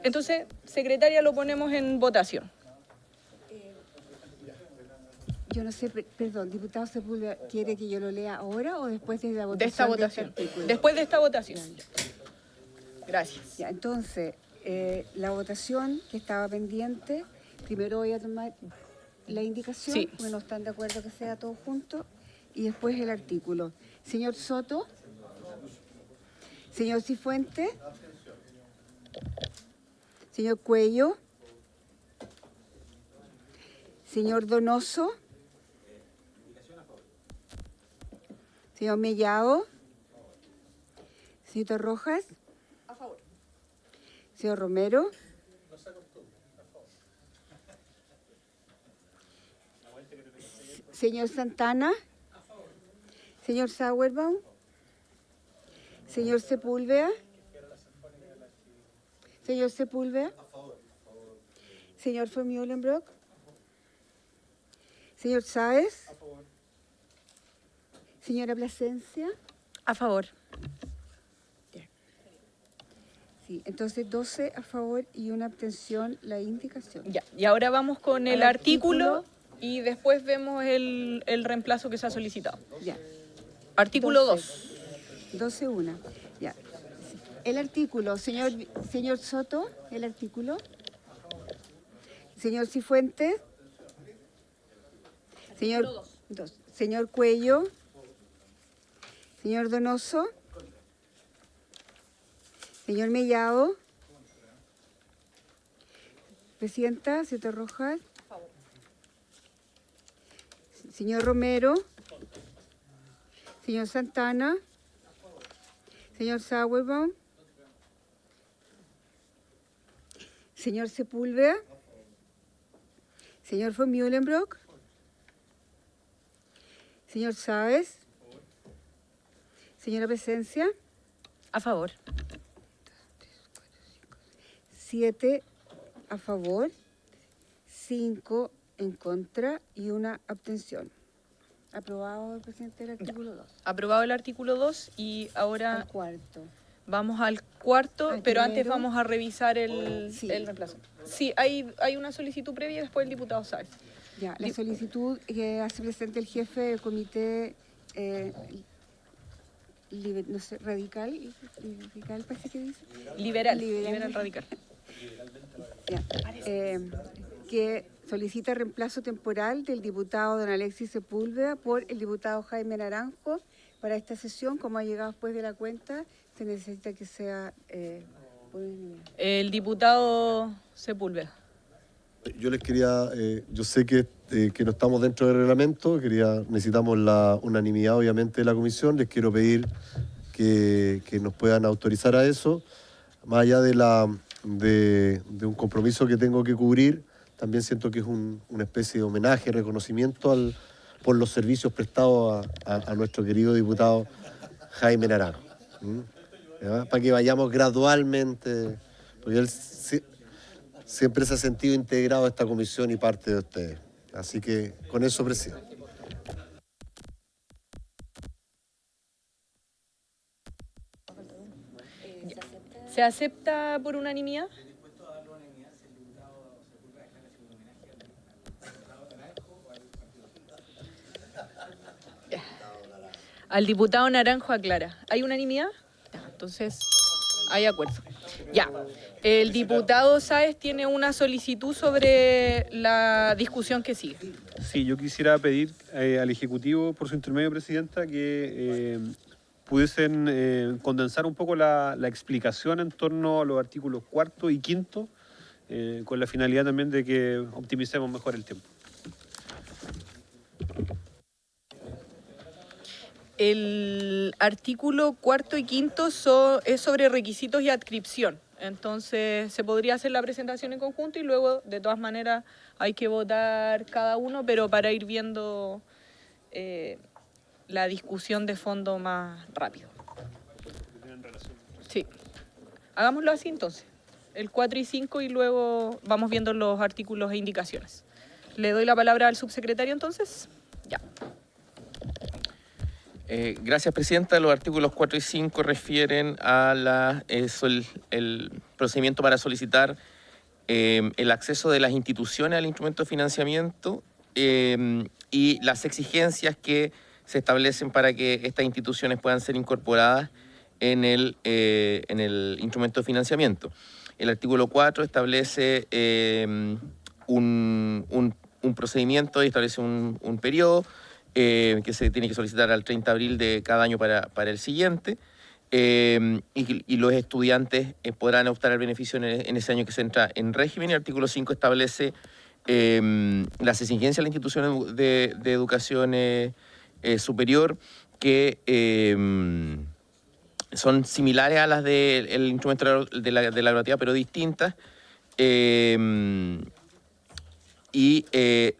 entonces, secretaria, lo ponemos en votación. Yo no sé, perdón, diputado Sepúlveda, ¿quiere que yo lo lea ahora o después de la votación? De esta votación. Después de esta votación. Gracias. Ya, entonces, la votación que estaba pendiente, primero voy a tomar la indicación, Sí. porque no están de acuerdo que sea todo junto, y después el artículo. Señor Soto, señor Cifuentes, señor Cuello, señor Donoso, señor Mellado, señor Rojas, A favor. señor Romero, señor Santana, señor Sauerbaum, señor Sepúlveda, señor Sepúlveda, señor von Mühlenbrock, señor Sáez, señora Plasencia. A favor. Sí, entonces 12 a favor y una abstención, la indicación. Ya, y ahora vamos con el Al artículo artículo. y después vemos el reemplazo que se ha solicitado. Ya. Artículo 2. 12, 1. Ya. El artículo, señor Soto, el artículo. Señor Cifuentes. Señor, dos. Señor Cuello. Señor Donoso. Señor Mellado. Presidenta, señor Rojas. Señor Romero. Señor Santana. Señor Sauerbaum. Señor Sepúlveda. Señor von Mühlenbrock. Señor Sáez. Señora Presencia. A favor. 7 a favor, 5 en contra y una abstención. Aprobado el presidente del artículo 2. Aprobado el artículo 2 y ahora Al cuarto. vamos al cuarto, Al pero antes primero. vamos a revisar el reemplazo. Sí, hay una solicitud previa y después el diputado Sáez. Ya, la solicitud que hace presente el jefe del comité no sé, radical parece que dice. Liberal radical. Ya, que solicita reemplazo temporal del diputado don Alexis Sepúlveda por el diputado Jaime Naranjo para esta sesión. Como ha llegado después de la cuenta, se necesita que sea por unanimidad. El diputado Sepúlveda. Yo les quería, yo sé que no estamos dentro del reglamento, necesitamos la unanimidad obviamente de la comisión, les quiero pedir que nos puedan autorizar a eso, más allá de un compromiso que tengo que cubrir, también siento que es una especie de homenaje, reconocimiento por los servicios prestados a nuestro querido diputado Jaime Naranjo. ¿Ya? Para que vayamos gradualmente, porque él siempre se ha sentido integrado a esta comisión y parte de ustedes. Así que con eso, presidente. ¿Se acepta por unanimidad? Ya. Al diputado Naranjo aclara. ¿Hay unanimidad? Ya, entonces hay acuerdo. Ya. El diputado Sáez tiene una solicitud sobre la discusión que sigue. Sí, yo quisiera pedir al Ejecutivo, por su intermedio, Presidenta, que pudiesen condensar un poco la explicación en torno a los artículos 4º y 5º, con la finalidad también de que optimicemos mejor el tiempo. El artículo 4º y 5º es sobre requisitos y adscripción. Entonces se podría hacer la presentación en conjunto y luego de todas maneras hay que votar cada uno, pero para ir viendo la discusión de fondo más rápido. Sí. Hagámoslo así entonces. El 4 y 5 y luego vamos viendo los artículos e indicaciones. Le doy la palabra al subsecretario entonces. Ya. Gracias, Presidenta. Los artículos 4 y 5 refieren a el procedimiento para solicitar el acceso de las instituciones al instrumento de financiamiento y las exigencias que se establecen para que estas instituciones puedan ser incorporadas en el instrumento de financiamiento. El artículo 4 establece un procedimiento y establece un periodo que se tiene que solicitar al 30 de abril de cada año para el siguiente, y los estudiantes podrán optar al beneficio en ese año que se entra en régimen. El artículo 5 establece las exigencias de las instituciones de educación superior que son similares a las del instrumento de la gratuidad, pero distintas. Y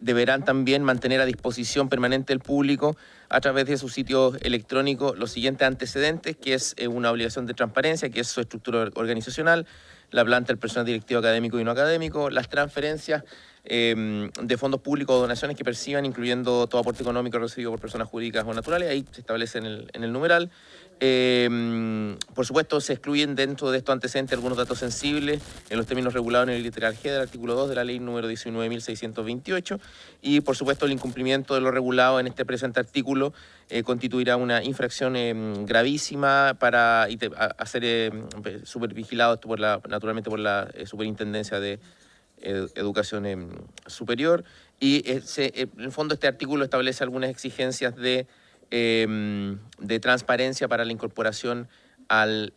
deberán también mantener a disposición permanente del público a través de su sitio electrónico los siguientes antecedentes, que es una obligación de transparencia, que es su estructura organizacional, la planta del personal directivo académico y no académico, las transferencias de fondos públicos o donaciones que perciban, incluyendo todo aporte económico recibido por personas jurídicas o naturales, ahí se establece en el numeral. Por supuesto, se excluyen dentro de estos antecedentes algunos datos sensibles en los términos regulados en el literal G del artículo 2 de la ley número 19.628, y por supuesto el incumplimiento de lo regulado en este presente artículo constituirá una infracción gravísima para ser supervigilado esto naturalmente por la Superintendencia de Educación Superior, y en el fondo este artículo establece algunas exigencias de transparencia para la incorporación al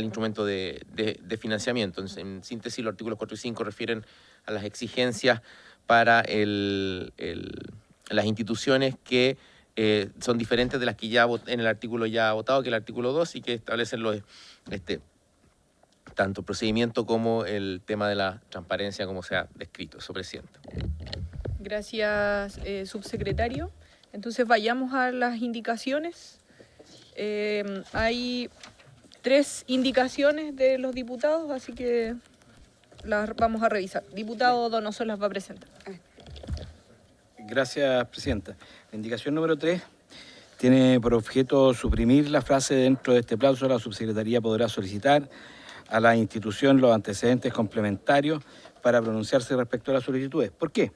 instrumento de financiamiento. Entonces, en síntesis, los artículos 4 y 5 refieren a las exigencias para las instituciones que son diferentes de las que ya en el artículo ya votado, que es el artículo 2, y que establecen tanto el procedimiento como el tema de la transparencia, como se ha descrito. Eso, Presidenta. Gracias, subsecretario. Entonces vayamos a las indicaciones. Hay 3 indicaciones de los diputados, así que las vamos a revisar. Diputado Donoso las va a presentar. Gracias, Presidenta. La indicación número 3 tiene por objeto suprimir la frase: dentro de este plazo la subsecretaría podrá solicitar a la institución los antecedentes complementarios para pronunciarse respecto a las solicitudes. ¿Por qué?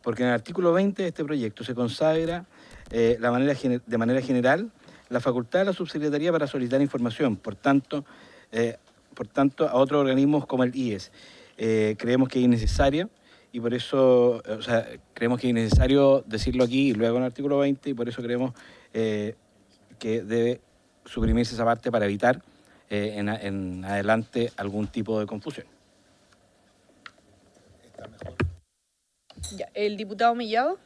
Porque en el artículo 20 de este proyecto se consagra de manera general la facultad de la subsecretaría para solicitar información, por tanto a otros organismos como el IES. Creemos que es innecesaria y por eso, creemos que es innecesario decirlo aquí y luego en el artículo 20, y por eso creemos que debe suprimirse esa parte para evitar en adelante algún tipo de confusión. Ya, ¿el diputado Mellado?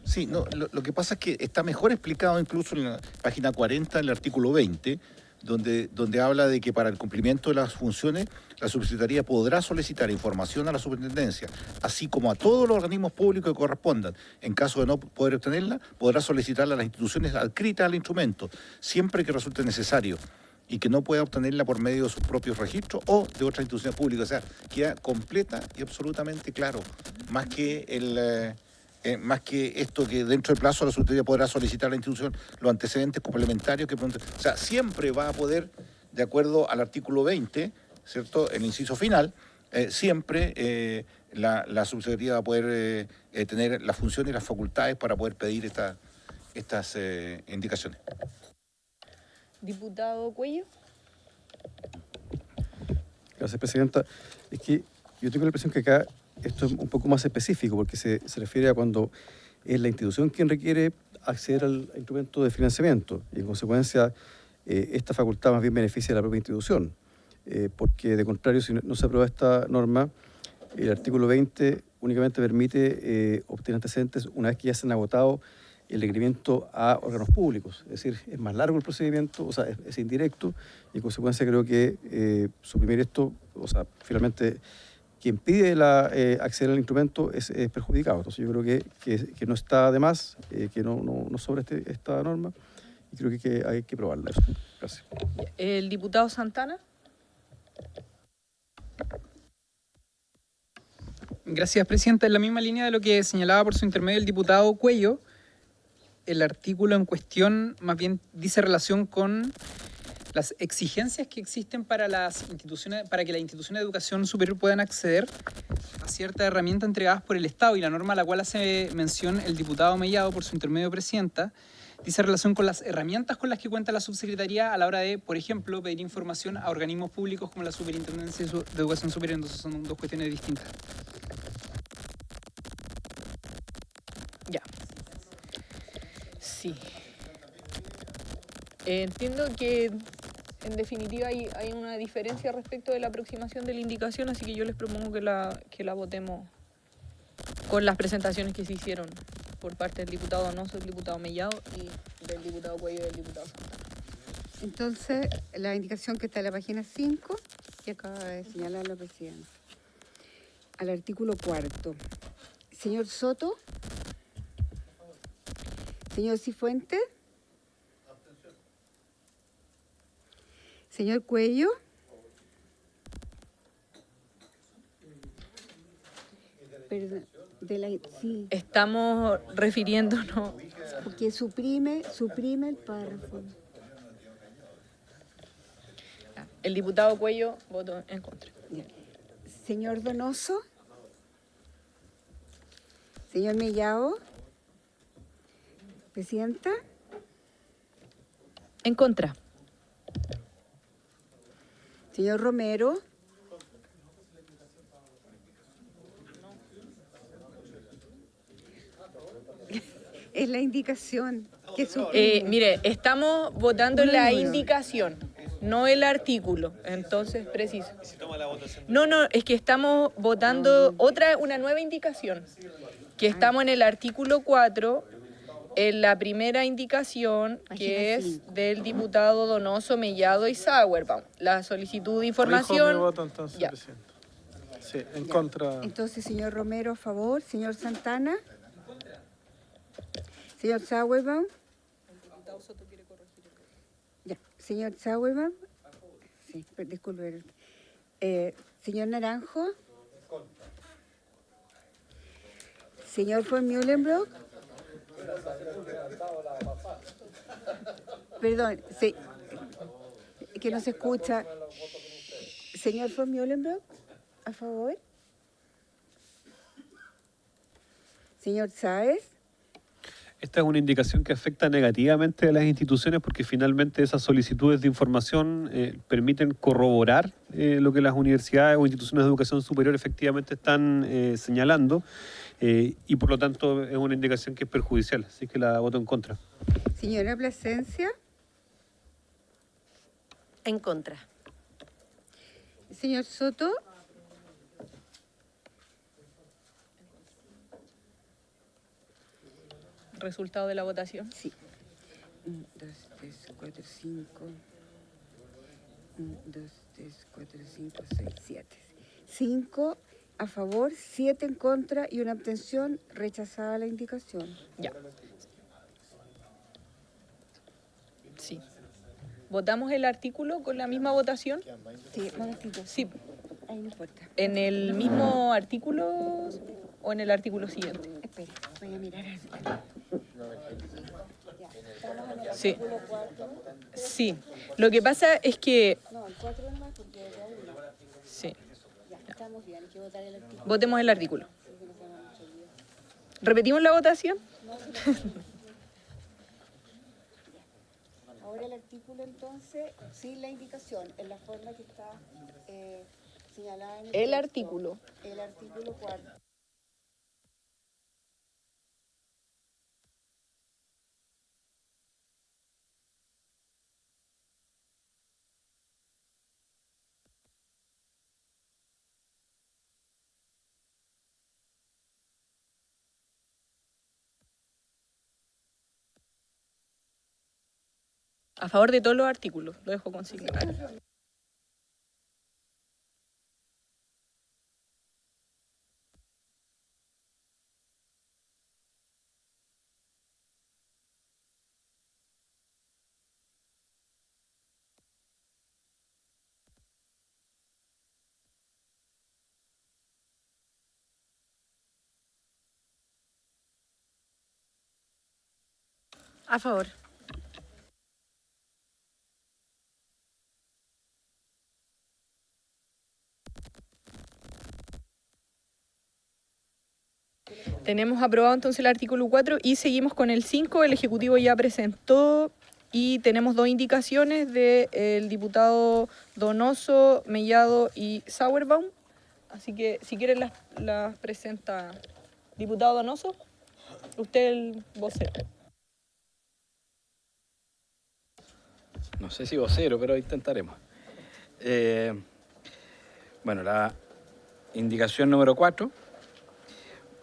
Sí, no, lo que pasa es que está mejor explicado incluso en la página 40 del artículo 20, donde habla de que para el cumplimiento de las funciones, la subsecretaría podrá solicitar información a la superintendencia, así como a todos los organismos públicos que correspondan. En caso de no poder obtenerla, podrá solicitarla a las instituciones adscritas al instrumento, siempre que resulte necesario, y que no pueda obtenerla por medio de sus propios registros o de otras instituciones públicas. O sea, queda completa y absolutamente claro, más que esto que dentro del plazo la Secretaría podrá solicitar a la institución los antecedentes complementarios que... O sea, siempre va a poder, de acuerdo al artículo 20, ¿cierto?, el inciso final, siempre la Subsecretaría va a poder tener las funciones y las facultades para poder pedir estas indicaciones. Diputado Cuello. Gracias, Presidenta. Es que yo tengo la impresión que acá esto es un poco más específico, porque se refiere a cuando es la institución quien requiere acceder al instrumento de financiamiento y, en consecuencia, esta facultad más bien beneficia a la propia institución, porque, de contrario, si no se aprueba esta norma, el artículo 20 únicamente permite obtener antecedentes una vez que ya se han agotado el requerimiento a órganos públicos. Es decir, es más largo el procedimiento, o sea, es indirecto, y en consecuencia creo que suprimir esto, o sea, finalmente quien pide acceder al instrumento es perjudicado. Entonces yo creo que no está de más, que no sobre esta norma, y creo que hay que probarla. Eso. Gracias. El diputado Santana. Gracias, Presidenta. En la misma línea de lo que señalaba por su intermedio el diputado Cuello, el artículo en cuestión más bien dice relación con las exigencias que existen para las instituciones, para que las instituciones de educación superior puedan acceder a ciertas herramientas entregadas por el Estado, y la norma a la cual hace mención el diputado Mellado por su intermedio, Presidenta, dice relación con las herramientas con las que cuenta la subsecretaría a la hora de, por ejemplo, pedir información a organismos públicos como la Superintendencia de Educación Superior. Entonces son dos cuestiones distintas. Ya. Sí. Entiendo que en definitiva hay una diferencia respecto de la aproximación de la indicación, así que yo les propongo que la votemos con las presentaciones que se hicieron por parte del diputado Donoso, del diputado Mellado y del diputado Cuello y del diputado Santana. Entonces, la indicación que está en la página 5, que acaba de señalar la Presidenta. Al artículo 4. Señor Soto. Señor Cifuentes. Señor Cuello. Perdón, sí. Estamos refiriéndonos... Porque suprime el párrafo. El diputado Cuello votó en contra. Señor Donoso. Señor Mellado. Presidenta. En contra. Señor Romero. Es la indicación que suprime. Mire, estamos votando la indicación, no el artículo. Entonces, preciso. No, es que estamos votando una nueva indicación, que estamos en el artículo 4, en la primera indicación, que es del diputado Donoso, Mellado y Sauerbaum. La solicitud de información... Corrijo mi voto, entonces, ya. Presidenta. Sí, en contra. Entonces, señor Romero, a favor. Señor Santana. Señor Sauerbaum. Ya. Señor Sauerbaum. Sí, disculpe. Señor Naranjo. Señor von Mühlenbrock. Perdón, que no se escucha. Señor von Mühlenbrock, a favor. Señor Sáez. Esta es una indicación que afecta negativamente a las instituciones porque finalmente esas solicitudes de información permiten corroborar lo que las universidades o instituciones de educación superior efectivamente están señalando, y por lo tanto es una indicación que es perjudicial, así que la voto en contra. Señora Plasencia. En contra. Señor Soto. ¿Resultado de la votación? Sí. 1, 2, 3, 4, 5. 1, 2, 3, 4, 5, 6, 7. 5 a favor, 7 en contra y una abstención. Rechazada la indicación. Ya. Sí. ¿Votamos el artículo con la misma votación? Sí, momentito. Sí. Ahí no importa. ¿En el mismo artículo o en el artículo siguiente? Espera, voy a mirar. Sí. Sí. Lo que pasa es que... No, el 4 nomás porque de a uno. Sí. Ya, estamos bien, hay que votar el artículo. Votemos el artículo. ¿Repetimos la votación? Ahora el artículo entonces, sin la indicación, en la forma que está señalada en el texto. Artículo. El artículo 4. A favor de todos los artículos. Lo dejo consignado. A favor. Tenemos aprobado entonces el artículo 4 y seguimos con el 5. El Ejecutivo ya presentó y tenemos dos indicaciones del diputado Donoso, Mellado y Sauerbaum. Así que si quieren las presenta. Diputado Donoso, usted el vocero. No sé si vocero, pero intentaremos. Bueno, la indicación número 4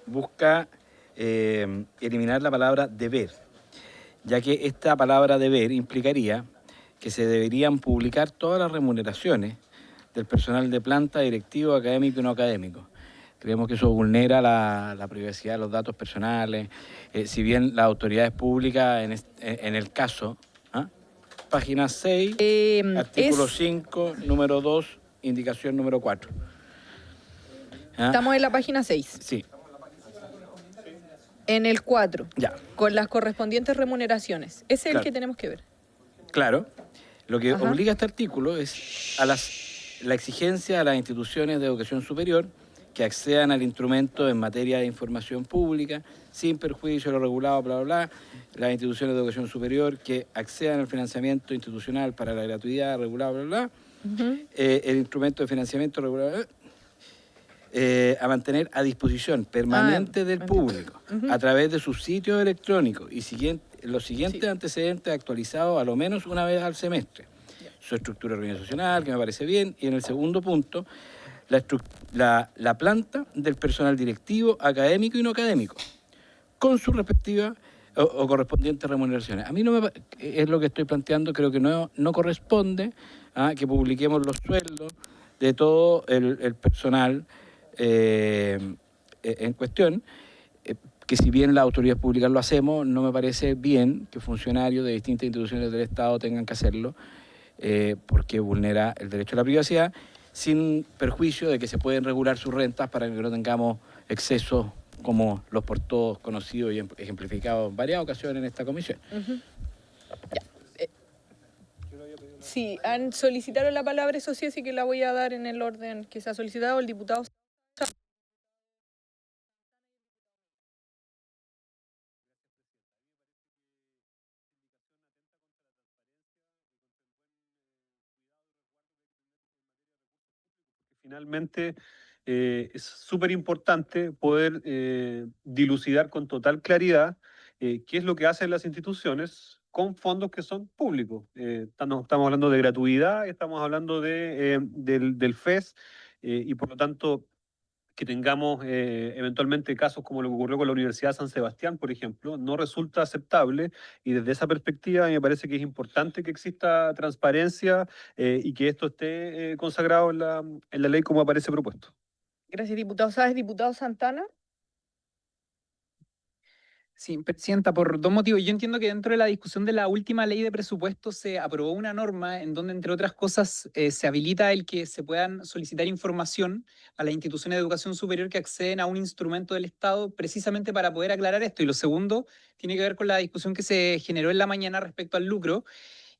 busca eliminar la palabra deber, ya que esta palabra deber implicaría que se deberían publicar todas las remuneraciones del personal de planta, directivo, académico y no académico. Creemos que eso vulnera la privacidad de los datos personales. Si bien las autoridades públicas, en el caso, página 6, artículo 5, número 2, indicación número 4. Estamos en la página 6. Sí. En el 4, Ya. con las correspondientes remuneraciones. Ese es el Claro. que tenemos que ver. Claro. Lo que Ajá. obliga este artículo es a la exigencia a las instituciones de educación superior que accedan al instrumento en materia de información pública, sin perjuicio de lo regulado, bla, bla, bla. Las instituciones de educación superior que accedan al financiamiento institucional para la gratuidad, regulado, bla, bla, bla. El instrumento de financiamiento regulado, bla, bla, a mantener a disposición permanente del público a través de sus sitios electrónicos y los siguientes antecedentes actualizados a lo menos una vez al semestre. Su estructura organizacional, que me parece bien, y en el segundo punto, la planta del personal directivo, académico y no académico, con su respectiva o correspondientes remuneraciones. A mí no me es lo que estoy planteando, creo que no corresponde a que publiquemos los sueldos de todo el personal en cuestión, que si bien las autoridades públicas lo hacemos, no me parece bien que funcionarios de distintas instituciones del Estado tengan que hacerlo, porque vulnera el derecho a la privacidad, sin perjuicio de que se pueden regular sus rentas para que no tengamos excesos como los por todos conocidos y ejemplificados en varias ocasiones en esta comisión. Ya. Sí, han solicitado la palabra, eso sí, así que la voy a dar en el orden que se ha solicitado el diputado. Finalmente, es súper importante poder dilucidar con total claridad qué es lo que hacen las instituciones con fondos que son públicos. Estamos hablando de gratuidad, estamos hablando del FES, y por lo tanto que tengamos eventualmente casos como lo que ocurrió con la Universidad de San Sebastián, por ejemplo, no resulta aceptable y desde esa perspectiva me parece que es importante que exista transparencia y que esto esté consagrado en la ley como aparece propuesto. Gracias, diputado Sáez. Diputado Santana. Sí, Presidenta, por dos motivos. Yo entiendo que dentro de la discusión de la última ley de presupuesto se aprobó una norma en donde, entre otras cosas, se habilita el que se puedan solicitar información a las instituciones de educación superior que acceden a un instrumento del Estado precisamente para poder aclarar esto. Y lo segundo tiene que ver con la discusión que se generó en la mañana respecto al lucro.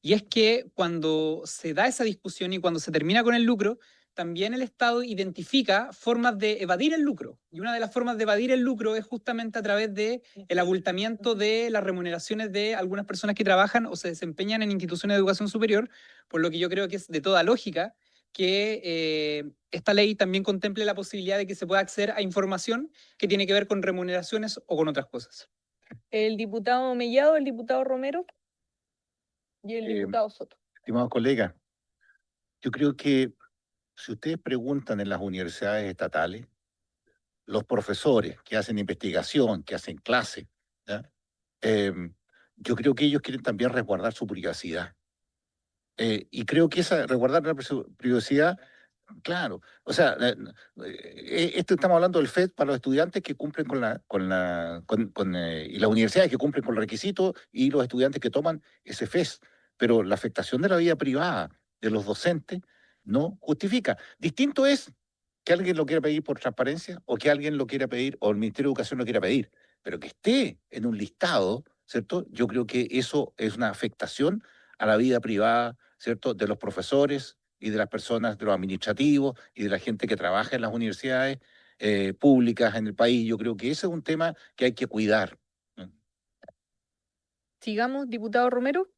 Y es que cuando se da esa discusión y cuando se termina con el lucro, también el Estado identifica formas de evadir el lucro. Y una de las formas de evadir el lucro es justamente a través de el abultamiento de las remuneraciones de algunas personas que trabajan o se desempeñan en instituciones de educación superior, por lo que yo creo que es de toda lógica que esta ley también contemple la posibilidad de que se pueda acceder a información que tiene que ver con remuneraciones o con otras cosas. El diputado Mellado, el diputado Romero y el diputado Soto. Estimados colegas, yo creo que si ustedes preguntan en las universidades estatales, los profesores que hacen investigación, que hacen clase, ¿ya? Yo creo que ellos quieren también resguardar su privacidad. Y creo que resguardar la privacidad, claro, o sea, esto estamos hablando del FED para los estudiantes que cumplen y las universidades que cumplen con los requisitos y los estudiantes que toman ese FES, pero la afectación de la vida privada de los docentes no justifica. Distinto es que alguien lo quiera pedir por transparencia o que alguien lo quiera pedir o el Ministerio de Educación lo quiera pedir, pero que esté en un listado, ¿cierto? Yo creo que eso es una afectación a la vida privada, ¿cierto? De los profesores y de las personas, de los administrativos y de la gente que trabaja en las universidades públicas en el país. Yo creo que ese es un tema que hay que cuidar. Sigamos, diputado Romero.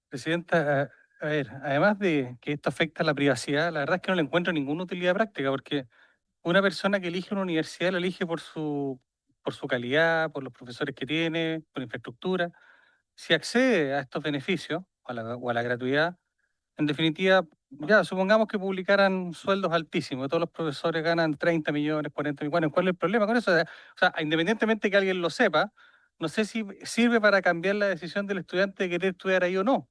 Presidenta, a ver, además de que esto afecta a la privacidad, la verdad es que no le encuentro ninguna utilidad práctica, porque una persona que elige una universidad la elige por su calidad, por los profesores que tiene, por la infraestructura. Si accede a estos beneficios o a la gratuidad, en definitiva, ya supongamos que publicaran sueldos altísimos, todos los profesores ganan 30 millones, 40 millones, ¿cuál es el problema con eso? O sea, independientemente que alguien lo sepa, no sé si sirve para cambiar la decisión del estudiante de querer estudiar ahí o no.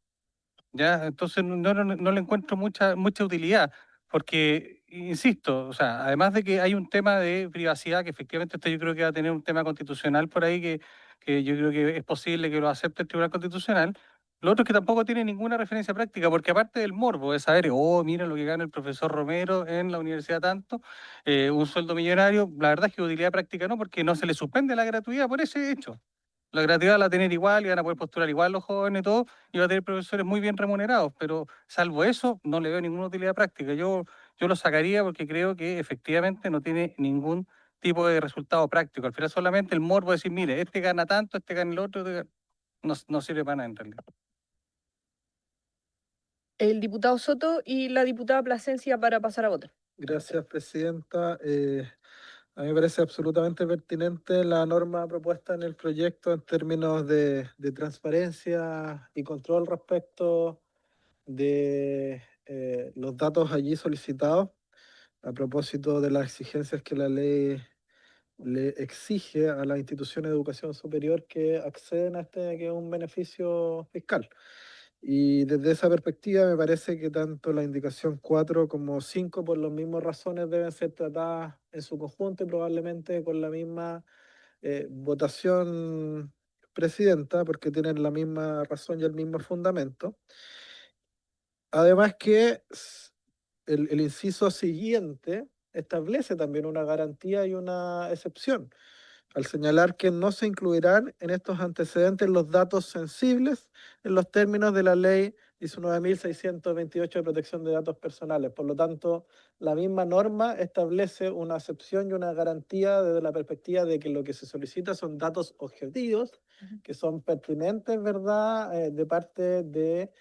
¿Ya? Entonces no le encuentro mucha utilidad, porque, insisto, o sea, además de que hay un tema de privacidad, que efectivamente esto yo creo que va a tener un tema constitucional por ahí, que yo creo que es posible que lo acepte el Tribunal Constitucional, lo otro es que tampoco tiene ninguna referencia práctica, porque aparte del morbo de saber, oh, mira lo que gana el profesor Romero en la universidad tanto, un sueldo millonario, la verdad es que utilidad práctica no, porque no se le suspende la gratuidad por ese hecho. La gratuidad la va a tener igual y van a poder postular igual los jóvenes y todo, y va a tener profesores muy bien remunerados, pero salvo eso, no le veo ninguna utilidad práctica. Yo lo sacaría porque creo que efectivamente no tiene ningún tipo de resultado práctico. Al final solamente el morbo de decir, mire, este gana tanto, este gana el otro, no sirve para nada en realidad. El diputado Soto y la diputada Plasencia para pasar a votar. Gracias, Presidenta. A mí me parece absolutamente pertinente la norma propuesta en el proyecto en términos de transparencia y control respecto de los datos allí solicitados, a propósito de las exigencias que la ley le exige a las instituciones de educación superior que acceden a este, que es un beneficio fiscal. Y desde esa perspectiva me parece que tanto la indicación 4 como 5 por las mismas razones deben ser tratadas en su conjunto y probablemente con la misma votación, Presidenta, porque tienen la misma razón y el mismo fundamento. Además que el inciso siguiente establece también una garantía y una excepción, al señalar que no se incluirán en estos antecedentes los datos sensibles en los términos de la Ley 19.628 de protección de datos personales. Por lo tanto, la misma norma establece una excepción y una garantía desde la perspectiva de que lo que se solicita son datos objetivos, que son pertinentes, ¿verdad?, de parte del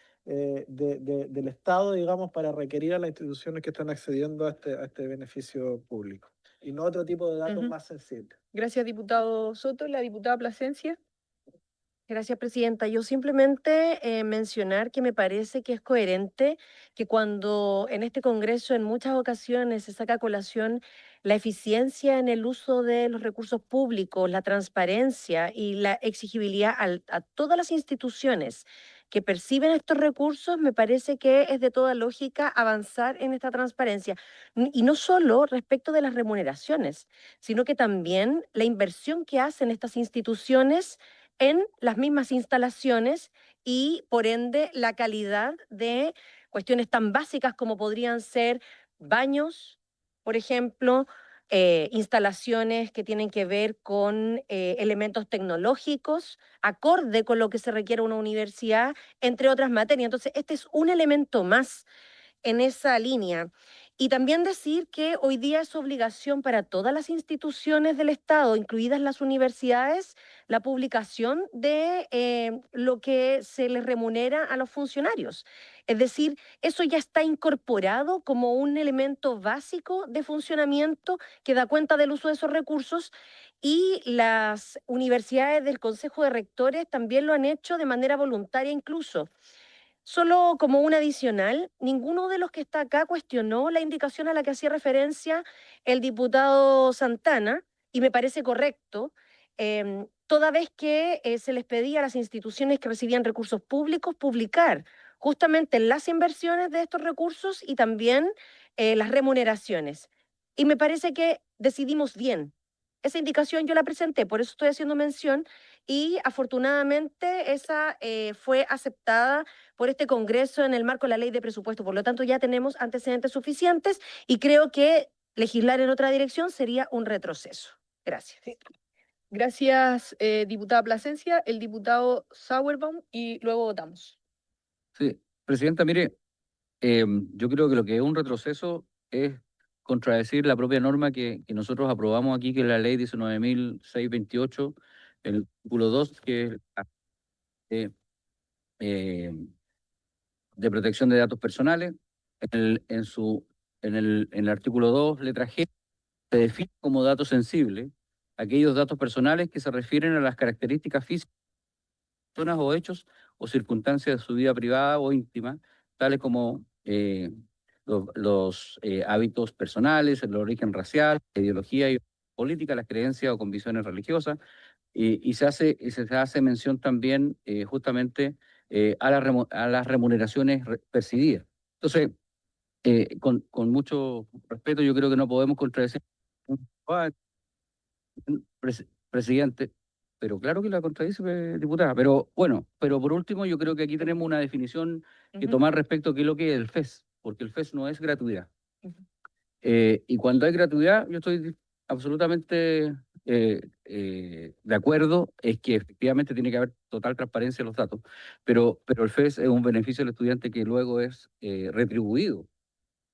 Estado, digamos, para requerir a las instituciones que están accediendo a este beneficio público, y no otro tipo de datos más sensibles. Gracias, diputado Soto. La diputada Plasencia. Gracias, presidenta. Yo simplemente mencionar que me parece que es coherente que cuando en este Congreso en muchas ocasiones se saca a colación la eficiencia en el uso de los recursos públicos, la transparencia y la exigibilidad a todas las instituciones que perciben estos recursos, me parece que es de toda lógica avanzar en esta transparencia. Y no solo respecto de las remuneraciones, sino que también la inversión que hacen estas instituciones en las mismas instalaciones y, por ende, la calidad de cuestiones tan básicas como podrían ser baños, por ejemplo, instalaciones que tienen que ver con elementos tecnológicos, acorde con lo que se requiere una universidad, entre otras materias. Entonces, este es un elemento más en esa línea. Y también decir que hoy día es obligación para todas las instituciones del Estado, incluidas las universidades, la publicación de lo que se les remunera a los funcionarios. Es decir, eso ya está incorporado como un elemento básico de funcionamiento que da cuenta del uso de esos recursos, y las universidades del Consejo de Rectores también lo han hecho de manera voluntaria incluso. Solo como un adicional, ninguno de los que está acá cuestionó la indicación a la que hacía referencia el diputado Santana, y me parece correcto, toda vez que se les pedía a las instituciones que recibían recursos públicos publicar justamente las inversiones de estos recursos y también las remuneraciones. Y me parece que decidimos bien. Esa indicación yo la presenté, por eso estoy haciendo mención, y afortunadamente esa fue aceptada por este Congreso en el marco de la Ley de Presupuesto. Por lo tanto, ya tenemos antecedentes suficientes y creo que legislar en otra dirección sería un retroceso. Gracias. Sí. Gracias, diputada Plasencia, el diputado Sauerbaum, y luego votamos. Sí, presidenta, mire, yo creo que lo que es un retroceso es contradecir la propia norma que nosotros aprobamos aquí, que es la ley 19.628, el artículo 2, que es de protección de datos personales. En el artículo 2, letra G, se define como datos sensibles aquellos datos personales que se refieren a las características físicas de personas o hechos o circunstancias de su vida privada o íntima, tales como los hábitos personales, el origen racial, la ideología y política, las creencias o convicciones religiosas, y se hace mención también justamente a las remuneraciones percibidas. Entonces, con mucho respeto, yo creo que no podemos contradecir presidente, pero claro que la contradice, diputada. Pero bueno, pero por último, yo creo que aquí tenemos una definición que tomar respecto a qué es lo que es el FES, porque el FES no es gratuidad. Y cuando hay gratuidad, yo estoy absolutamente de acuerdo, es que efectivamente tiene que haber total transparencia en los datos, pero el FES es un beneficio del estudiante que luego es retribuido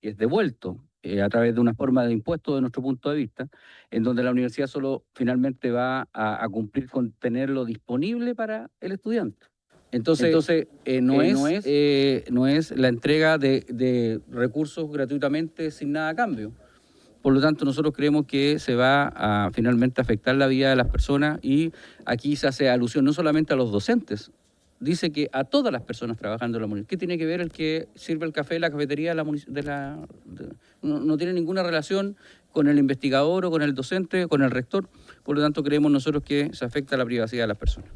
y es devuelto a través de una forma de impuesto de nuestro punto de vista, en donde la universidad solo finalmente va a cumplir con tenerlo disponible para el estudiante. Entonces no es la entrega de recursos gratuitamente sin nada a cambio. Por lo tanto, nosotros creemos que se va a finalmente afectar la vida de las personas, y aquí se hace alusión no solamente a los docentes, dice que a todas las personas trabajando en la municipalidad. ¿Qué tiene que ver el que sirve el café en la cafetería no tiene ninguna relación con el investigador o con el docente, con el rector? Por lo tanto, creemos nosotros que se afecta a la privacidad de las personas.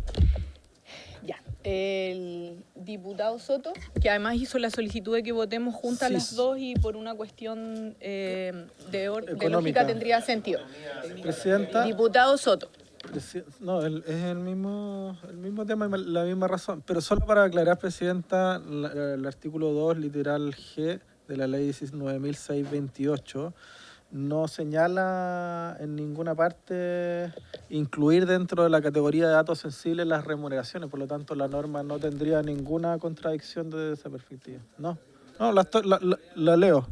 Ya, el diputado Soto, que además hizo la solicitud de que votemos juntas las dos, y por una cuestión de lógica tendría sentido. Presidenta. Diputado Soto. No, es el mismo tema y la misma razón. Pero solo para aclarar, presidenta, el artículo 2, literal G, de la ley 19.628, no señala en ninguna parte incluir dentro de la categoría de datos sensibles las remuneraciones. Por lo tanto, la norma no tendría ninguna contradicción desde esa perspectiva. No, la leo.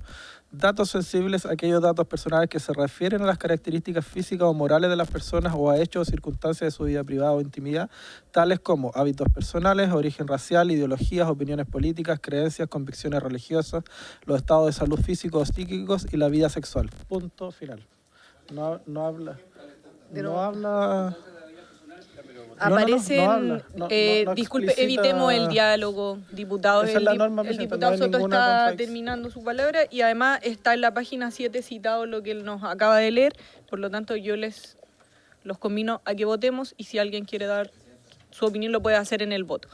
Datos sensibles, aquellos datos personales que se refieren a las características físicas o morales de las personas o a hechos o circunstancias de su vida privada o intimidad, tales como hábitos personales, origen racial, ideologías, opiniones políticas, creencias, convicciones religiosas, los estados de salud físicos o psíquicos y la vida sexual. Punto final. No habla. aparecen, habla, no disculpe, explicita- evitemos el diálogo, diputados. Esa es la norma, El presidenta, diputado no hay Soto ninguna está contradicción. terminando su palabra y además está en la página 7 citado lo que él nos acaba de leer. Por lo tanto, yo los convino a que votemos y si alguien quiere dar su opinión lo puede hacer en el voto.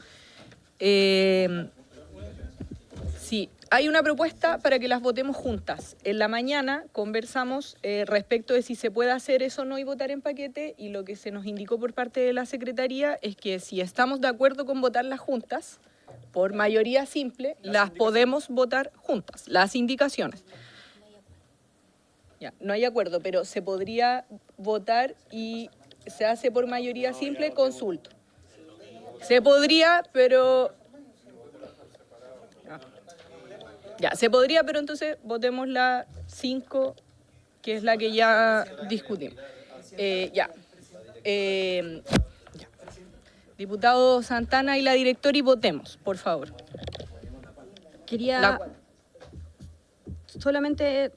Sí, hay una propuesta para que las votemos juntas. En la mañana conversamos respecto de si se puede hacer eso o no y votar en paquete, y lo que se nos indicó por parte de la Secretaría es que si estamos de acuerdo con votarlas juntas, por mayoría simple, las podemos votar juntas, las indicaciones. Ya, no hay acuerdo, pero se podría votar y se hace por mayoría simple, consulto. Se podría, pero... Ya, se podría, pero entonces votemos la 5, que es la que ya discutimos. Ya. Diputado Santana y la directora, y votemos, por favor. Quería solamente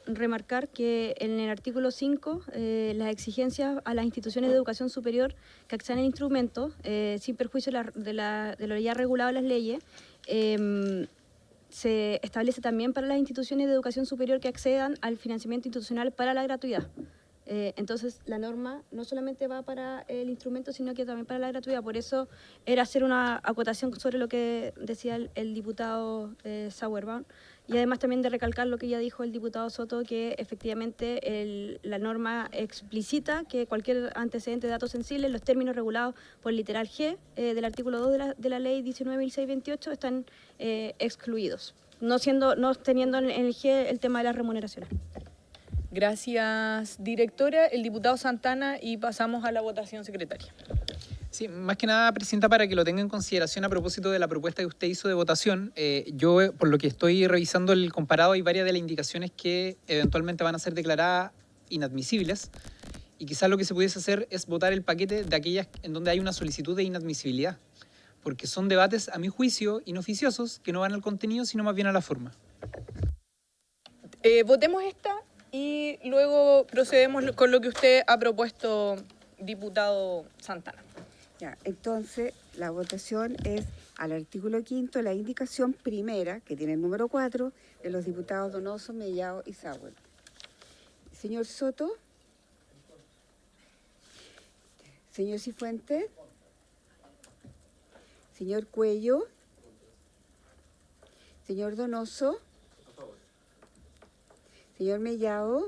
remarcar que en el artículo 5 las exigencias a las instituciones de educación superior que accedan al instrumento, sin perjuicio de lo ya regulado en las leyes, se establece también para las instituciones de educación superior que accedan al financiamiento institucional para la gratuidad. Entonces, la norma no solamente va para el instrumento, sino que también para la gratuidad. Por eso era hacer una acotación sobre lo que decía el diputado Sauerbaum, y además también de recalcar lo que ya dijo el diputado Soto, que efectivamente la norma explicita que cualquier antecedente de datos sensibles, los términos regulados por el literal G del artículo 2 de la ley 19.628 están excluidos, no teniendo en el G el tema de las remuneraciones. Gracias, directora. El diputado Santana, y pasamos a la votación, secretaria. Sí, más que nada, Presidenta, para que lo tenga en consideración a propósito de la propuesta que usted hizo de votación, yo, por lo que estoy revisando el comparado, hay varias de las indicaciones que eventualmente van a ser declaradas inadmisibles, y quizás lo que se pudiese hacer es votar el paquete de aquellas en donde hay una solicitud de inadmisibilidad, porque son debates, a mi juicio, inoficiosos, que no van al contenido, sino más bien a la forma. Votemos esta y luego procedemos con lo que usted ha propuesto, diputado Santana. Ya, entonces, la votación es al artículo 5, la indicación primera, que tiene el número 4, de los diputados Donoso, Mellado y Sauer. Señor Soto. Señor Cifuentes. Señor Cuello. Señor Donoso. Señor Mellado.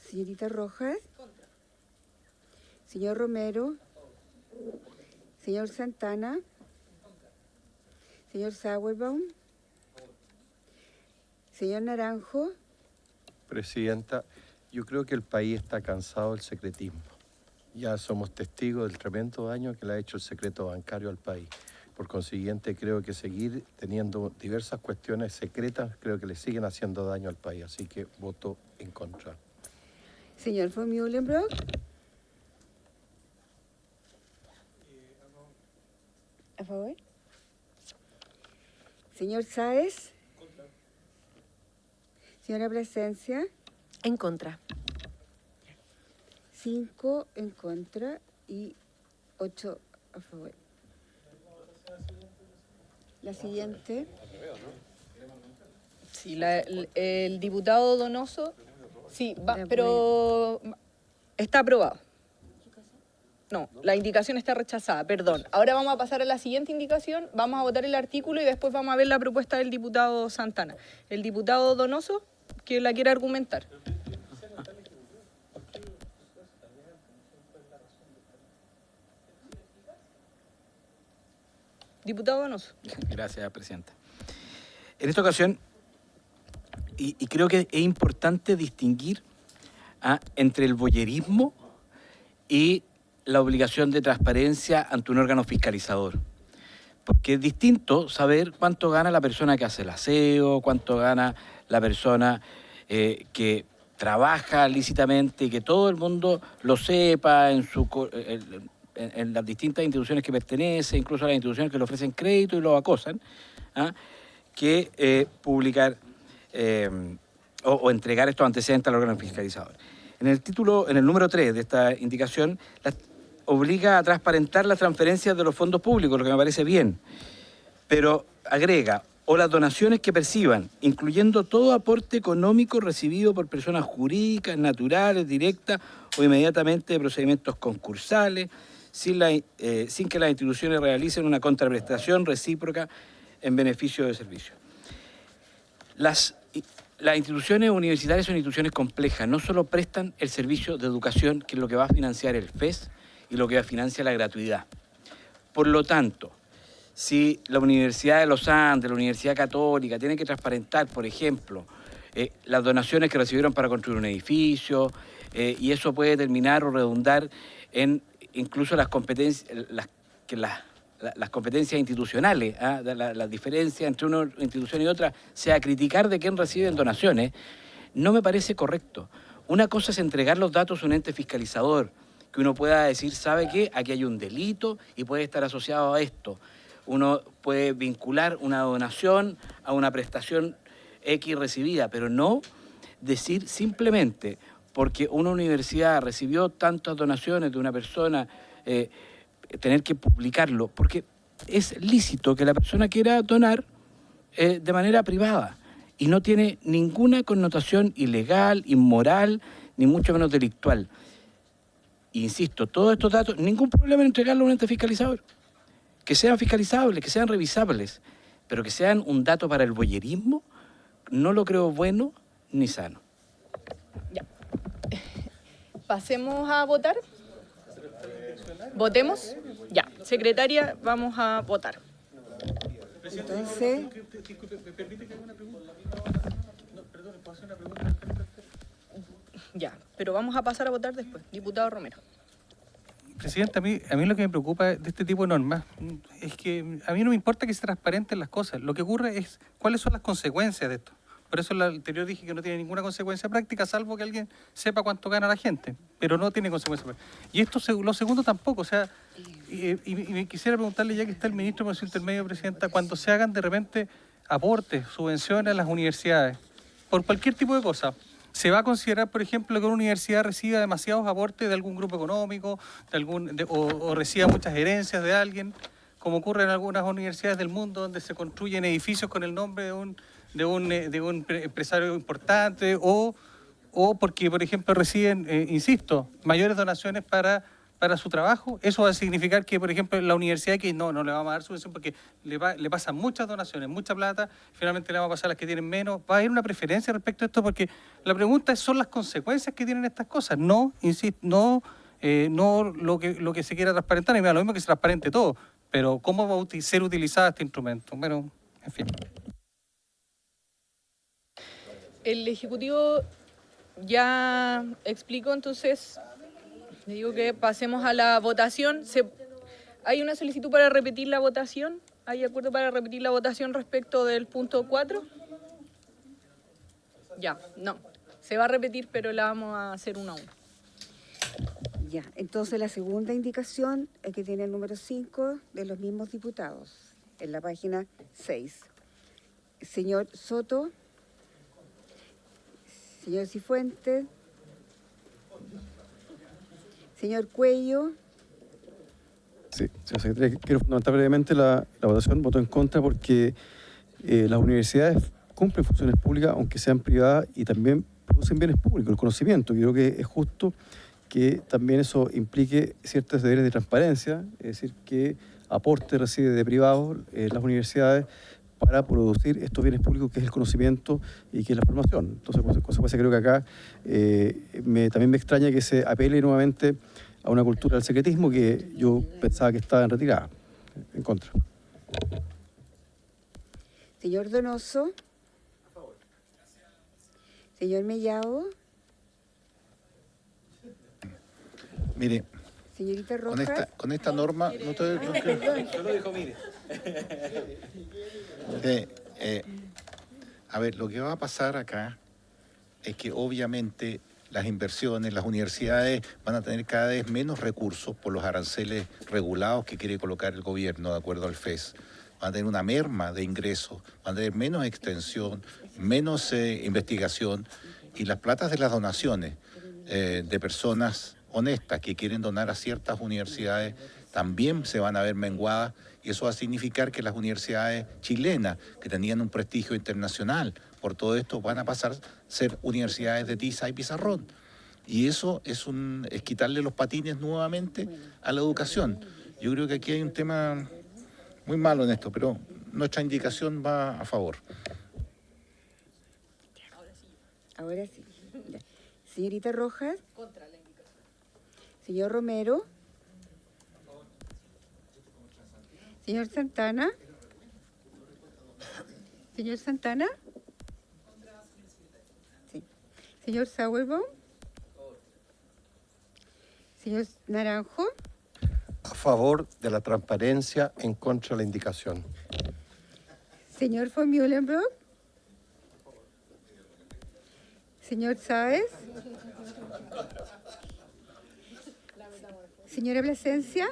Señorita Rojas. Señor Romero, señor Santana, señor Sauerbaum, señor Naranjo. Presidenta, yo creo que el país está cansado del secretismo. Ya somos testigos del tremendo daño que le ha hecho el secreto bancario al país. Por consiguiente, creo que seguir teniendo diversas cuestiones secretas, creo que le siguen haciendo daño al país. Así que voto en contra. Señor von Mühlenbrock. ¿A favor? Señor Sáez. Señora Plasencia. En contra. 5 en contra y 8 a favor. La siguiente. Sí, el diputado Donoso, sí, pero está aprobado. No, la indicación está rechazada, perdón. Ahora vamos a pasar a la siguiente indicación, vamos a votar el artículo y después vamos a ver la propuesta del diputado Santana. El diputado Donoso, que la quiere argumentar. Diputado Donoso. Gracias, Presidenta. En esta ocasión, y creo que es importante distinguir entre el voyerismo y la obligación de transparencia ante un órgano fiscalizador. Porque es distinto saber cuánto gana la persona que hace el aseo, cuánto gana la persona que trabaja lícitamente y que todo el mundo lo sepa en las distintas instituciones que pertenece, incluso a las instituciones que le ofrecen crédito y lo acosan, que publicar o entregar estos antecedentes al órgano fiscalizador. En el número 3 de esta indicación, obliga a transparentar las transferencias de los fondos públicos, lo que me parece bien, pero agrega, o las donaciones que perciban, incluyendo todo aporte económico recibido por personas jurídicas, naturales, directas o inmediatamente de procedimientos concursales, sin que las instituciones realicen una contraprestación recíproca en beneficio del servicio. Las instituciones universitarias son instituciones complejas, no solo prestan el servicio de educación, que es lo que va a financiar el FES y lo que financia la gratuidad. Por lo tanto, si la Universidad de los Andes, la Universidad Católica, tiene que transparentar, por ejemplo, las donaciones que recibieron para construir un edificio, y eso puede terminar o redundar en incluso las competencias, las competencias institucionales, la diferencia entre una institución y otra, sea criticar de quién reciben donaciones, no me parece correcto. Una cosa es entregar los datos a un ente fiscalizador, que uno pueda decir, ¿sabe qué? Aquí hay un delito y puede estar asociado a esto. Uno puede vincular una donación a una prestación X recibida, pero no decir simplemente porque una universidad recibió tantas donaciones de una persona, tener que publicarlo, porque es lícito que la persona quiera donar de manera privada y no tiene ninguna connotación ilegal, inmoral, ni mucho menos delictual. Insisto, todos estos datos, ningún problema en entregarlo a un ente fiscalizador. Que sean fiscalizables, que sean revisables, pero que sean un dato para el voyerismo, no lo creo bueno ni sano. Ya. Pasemos a votar. ¿Votemos? Ya. Secretaria, vamos a votar. Entonces, ya, pero vamos a pasar a votar después. Diputado Romero. Presidente, a mí lo que me preocupa de este tipo de normas es que a mí no me importa que se transparenten las cosas. Lo que ocurre es cuáles son las consecuencias de esto. Por eso en la anterior dije que no tiene ninguna consecuencia práctica, salvo que alguien sepa cuánto gana la gente, pero no tiene consecuencias prácticas. Y esto, lo segundo tampoco, o sea, y me quisiera preguntarle, ya que está el ministro por su intermedio, Presidenta, cuando se hagan de repente aportes, subvenciones a las universidades, por cualquier tipo de cosa, ¿se va a considerar, por ejemplo, que una universidad reciba demasiados aportes de algún grupo económico, o reciba muchas herencias de alguien, como ocurre en algunas universidades del mundo, donde se construyen edificios con el nombre de un empresario importante, o porque, por ejemplo, reciben, insisto, mayores donaciones para su trabajo? Eso va a significar que, por ejemplo, la universidad que no le vamos a dar subvención porque le pasan muchas donaciones, mucha plata, finalmente le vamos a pasar a las que tienen menos. Va a haber una preferencia respecto a esto, porque la pregunta son las consecuencias que tienen estas cosas, no, insisto, no lo que se quiera transparentar, y me da lo mismo que se transparente todo, pero cómo va a ser utilizado este instrumento. Bueno, en fin. El Ejecutivo ya explicó, entonces le digo que pasemos a la votación. ¿Hay una solicitud para repetir la votación? ¿Hay acuerdo para repetir la votación respecto del punto 4? Ya, no. Se va a repetir, pero la vamos a hacer uno a uno. ya, entonces la segunda indicación es que tiene el número 5 de los mismos diputados, en la página 6. Señor Soto, señor Cifuentes, señor Cuello. Sí, señor secretario, quiero fundamentar brevemente la votación. Voto en contra porque las universidades cumplen funciones públicas, aunque sean privadas, y también producen bienes públicos, el conocimiento. Creo que es justo que también eso implique ciertos deberes de transparencia, es decir, que aporte recibe de privados las universidades para producir estos bienes públicos, que es el conocimiento y que es la formación. Entonces, por consecuencia, creo que acá también me extraña que se apele nuevamente a una cultura del secretismo que yo pensaba que estaba en retirada. En contra. Señor Donoso. A favor. Señor Mellado. Mire, señorita Rojas. Con esta norma... No te... perdón. Solo dijo, mire. A ver, lo que va a pasar acá es que obviamente las inversiones, las universidades van a tener cada vez menos recursos por los aranceles regulados que quiere colocar el gobierno de acuerdo al FES. Van a tener una merma de ingresos, van a tener menos extensión, menos investigación, y las platas de las donaciones de personas honestas que quieren donar a ciertas universidades también se van a ver menguadas, y eso va a significar que las universidades chilenas, que tenían un prestigio internacional por todo esto, van a pasar a ser universidades de tiza y pizarrón. Y eso es quitarle los patines nuevamente a la educación. Yo creo que aquí hay un tema muy malo en esto, pero nuestra indicación va a favor. Ahora sí. Ya. Señorita Rojas. Contra la indicación. Señor Romero. Señor Santana. Señor Santana. Sí. Señor Sauerbaum. Señor Naranjo. A favor de la transparencia, en contra de la indicación. Señor von Mühlenbrock. Señor Sáez. Señora Plasencia.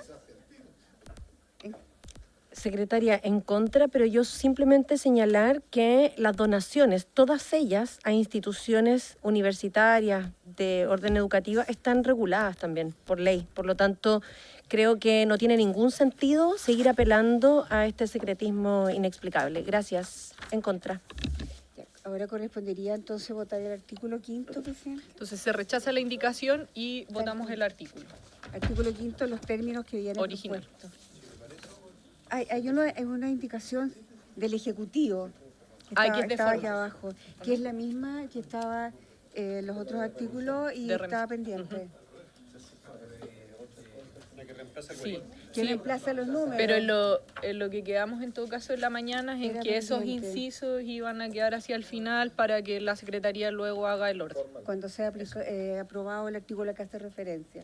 Secretaria, en contra, pero yo simplemente señalar que las donaciones, todas ellas a instituciones universitarias de orden educativa, están reguladas también por ley. Por lo tanto, creo que no tiene ningún sentido seguir apelando a este secretismo inexplicable. Gracias. En contra. Ahora correspondería entonces votar el artículo 5º, presidente. Entonces se rechaza la indicación y votamos el artículo. Artículo 5º, los términos que vienen original. Hay una indicación del Ejecutivo que estaba aquí abajo, que es la misma que estaba en los otros artículos y estaba pendiente. Sí, que reemplaza los números. Pero en lo que quedamos en todo caso en la mañana es en que esos incisos iban a quedar hacia el final para que la Secretaría luego haga el orden. Cuando sea aprobado el artículo al que hace referencia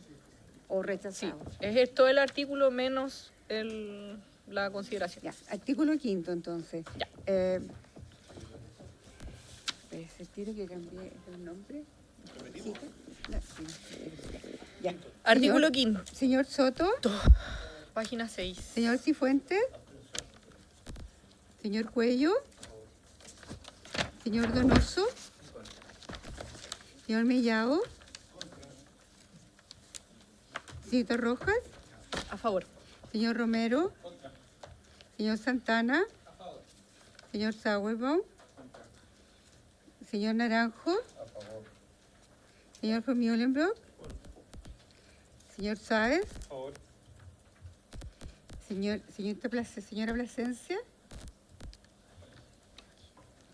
o rechazado. Sí, es todo el artículo menos la consideración. Ya, artículo 5º entonces. Ya. ¿Tiene que cambiar el nombre? ¿Sí? No, sí. Ya. Artículo 5º. Señor Soto. Página 6. Señor Cifuentes. Señor Cuello. Señor Donoso. Señor Mellado. Señorita Rojas. A favor. Señor Romero. Señor Santana. Señor Sauerbaum. Señor Naranjo. Señor von Mühlenbrock. Señor Sáez. Señora Plasencia.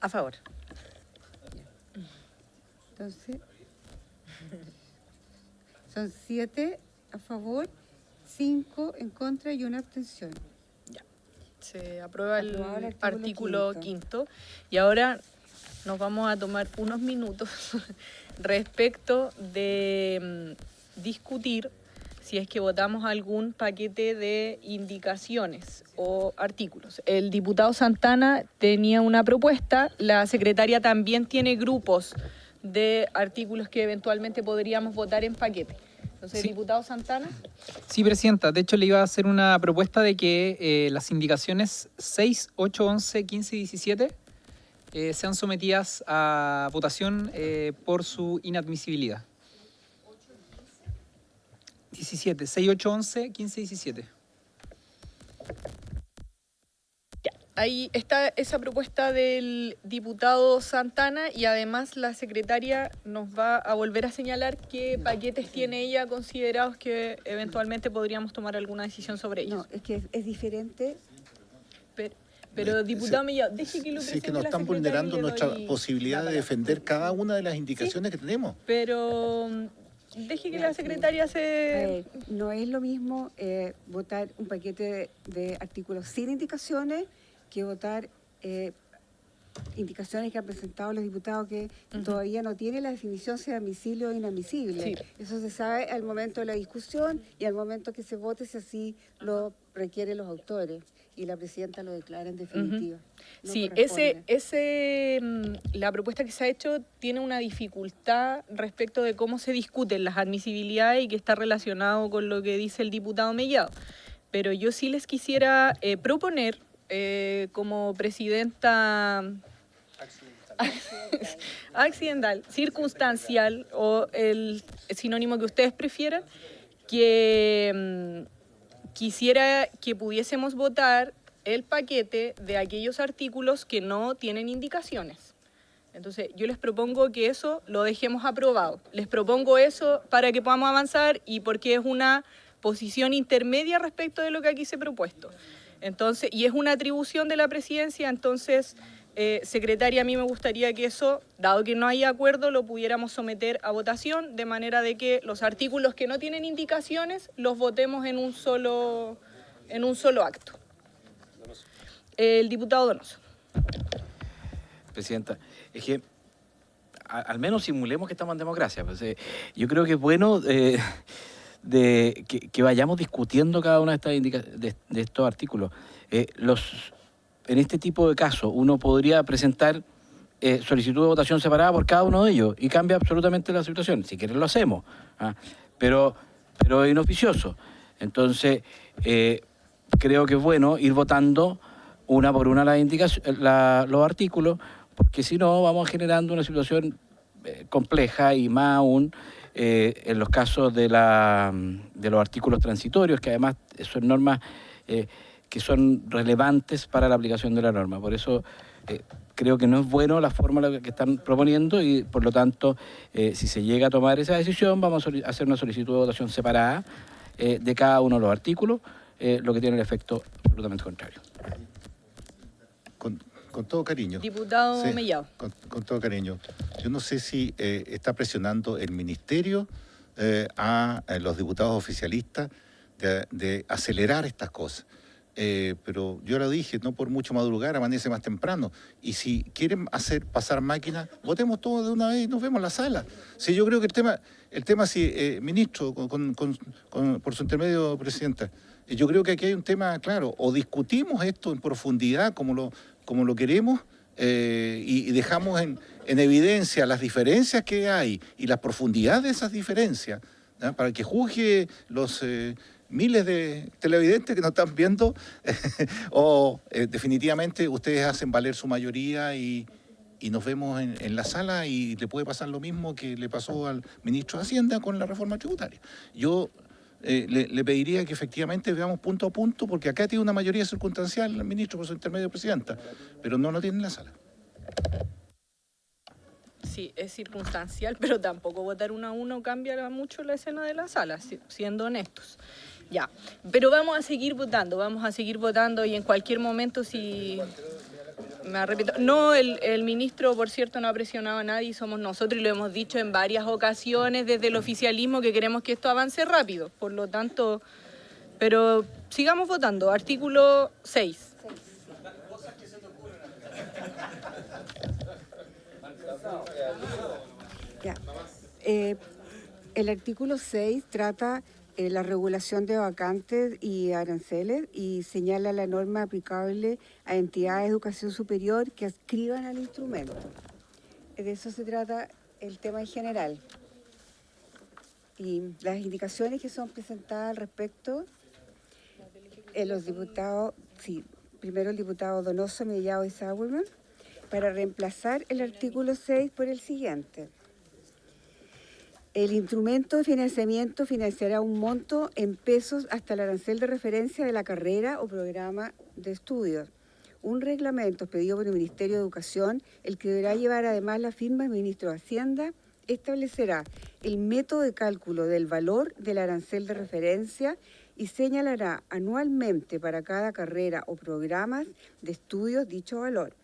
A favor. Entonces, son 7 a favor, 5 en contra y 1 abstención. Ya. Se aprueba el artículo 5º. Y ahora nos vamos a tomar unos minutos respecto de discutir si es que votamos algún paquete de indicaciones o artículos. El diputado Santana tenía una propuesta, la secretaria también tiene grupos de artículos que eventualmente podríamos votar en paquete. Entonces, sí. Diputado Santana. Sí, presidenta. De hecho, le iba a hacer una propuesta de que las indicaciones 6, 8, 11, 15 y 17 sean sometidas a votación por su inadmisibilidad. 17, 6, 8, 11, 15 y 17. Ya, ahí está esa propuesta del diputado Santana y además la secretaria nos va a volver a señalar qué paquetes tiene ella considerados que eventualmente podríamos tomar alguna decisión sobre ellos. No, es que es diferente. Pero diputado Mellado, deje que lo presente. Sí, que nos están vulnerando nuestra posibilidad de defender cada una de las indicaciones que tenemos. Pero deje que la secretaria se... No es lo mismo votar un paquete de artículos sin indicaciones que votar indicaciones que han presentado los diputados que todavía no tiene la definición si es admisible o inadmisible. Sí. Eso se sabe al momento de la discusión y al momento que se vote si así lo requieren los autores y la presidenta lo declara en definitiva. No sí, la propuesta que se ha hecho tiene una dificultad respecto de cómo se discuten las admisibilidades y que está relacionado con lo que dice el diputado Mellado. Pero yo sí les quisiera proponer como presidenta accidental, circunstancial o el sinónimo que ustedes prefieran, que quisiera que pudiésemos votar el paquete de aquellos artículos que no tienen indicaciones. Entonces, yo les propongo que eso lo dejemos aprobado. Les propongo eso para que podamos avanzar y porque es una posición intermedia respecto de lo que aquí se ha propuesto. Entonces, y es una atribución de la presidencia, entonces, secretaria, a mí me gustaría que eso, dado que no hay acuerdo, lo pudiéramos someter a votación, de manera de que los artículos que no tienen indicaciones los votemos en un solo acto. El diputado Donoso. Presidenta, es que al menos simulemos que estamos en democracia. Pues, yo creo que es bueno que vayamos discutiendo cada una de estos artículos. En este tipo de casos, uno podría presentar solicitud de votación separada por cada uno de ellos y cambia absolutamente la situación. Si quieren lo hacemos, pero es inoficioso. Entonces, creo que es bueno ir votando una por una los artículos, porque si no vamos generando una situación compleja y más aún en los casos de los artículos transitorios, que además son normas que son relevantes para la aplicación de la norma. Por eso creo que no es bueno la forma que están proponiendo y por lo tanto si se llega a tomar esa decisión vamos a hacer una solicitud de votación separada de cada uno de los artículos, lo que tiene el efecto absolutamente contrario. Con todo cariño. Diputado Sí, Mellado. con todo cariño. Yo no sé si está presionando el Ministerio a los diputados oficialistas de acelerar estas cosas. Pero yo lo dije, no por mucho madrugar, amanece más temprano. Y si quieren pasar máquinas, votemos todo de una vez y nos vemos en la sala. Sí, yo creo que el tema sí, ministro, por su intermedio, presidenta, yo creo que aquí hay un tema claro. O discutimos esto en profundidad como lo queremos y dejamos en evidencia las diferencias que hay y la profundidad de esas diferencias, ¿no? Para que juzgue los miles de televidentes que nos están viendo o definitivamente ustedes hacen valer su mayoría y nos vemos en la sala y le puede pasar lo mismo que le pasó al ministro de Hacienda con la reforma tributaria. Yo le pediría que efectivamente veamos punto a punto, porque acá tiene una mayoría circunstancial el ministro por su intermedio, presidenta, pero no lo tiene en la sala. Sí, es circunstancial, pero tampoco votar 1 a 1 cambia mucho la escena de la sala, siendo honestos. Ya, pero vamos a seguir votando y en cualquier momento si... Me arrepiento. No, el ministro, por cierto, no ha presionado a nadie, somos nosotros y lo hemos dicho en varias ocasiones desde el oficialismo que queremos que esto avance rápido. Por lo tanto, pero sigamos votando. Artículo 6. Ya. El artículo 6 trata la regulación de vacantes y aranceles y señala la norma aplicable a entidades de educación superior que adscriban al instrumento. De eso se trata el tema en general. Y las indicaciones que son presentadas al respecto, los diputados, sí, primero el diputado Donoso, Mellado y Sauerman, para reemplazar el artículo 6 por el siguiente. El instrumento de financiamiento financiará un monto en pesos hasta el arancel de referencia de la carrera o programa de estudios. Un reglamento expedido por el Ministerio de Educación, el que deberá llevar además la firma del Ministro de Hacienda, establecerá el método de cálculo del valor del arancel de referencia y señalará anualmente para cada carrera o programas de estudios dicho valor.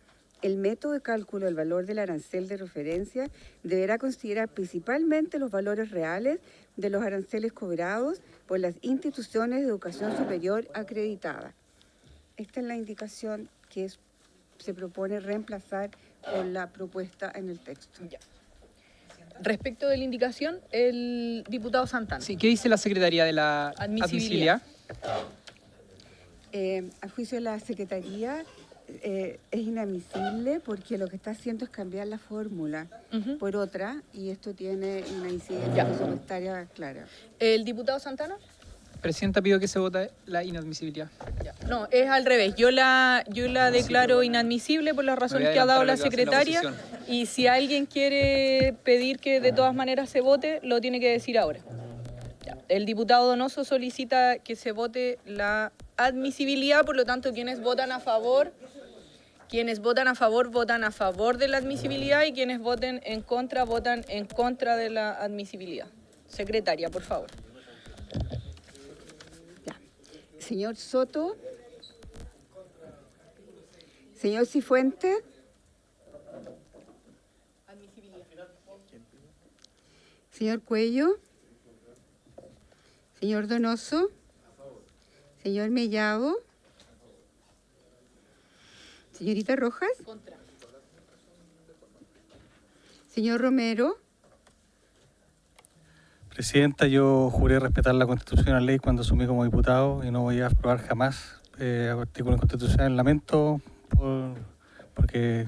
El método de cálculo del valor del arancel de referencia deberá considerar principalmente los valores reales de los aranceles cobrados por las instituciones de educación superior acreditadas. Esta es la indicación que se propone reemplazar con la propuesta en el texto. Ya. Respecto de la indicación, el diputado Santana. Sí, ¿qué dice la Secretaría de la admisibilidad? A juicio de la Secretaría, es inadmisible porque lo que está haciendo es cambiar la fórmula por otra y esto tiene una incidencia presupuestaria clara. ¿El diputado Santana? Presidenta, pido que se vote la inadmisibilidad. No, es al revés. Yo la declaro inadmisible por las razones que ha dado la secretaria. Y si alguien quiere pedir que de todas maneras se vote, lo tiene que decir ahora. Ya. El diputado Donoso solicita que se vote la admisibilidad, por lo tanto, quienes votan a favor votan a favor de la admisibilidad y quienes voten en contra votan en contra de la admisibilidad. Secretaria, por favor. Señor Soto. Señor Cifuentes. Señor Cuello. Señor Donoso. Señor Mellado. Señorita Rojas. Señor Romero. Presidenta, yo juré respetar la Constitución y la ley cuando asumí como diputado y no voy a aprobar jamás artículos constitucionales. Lamento porque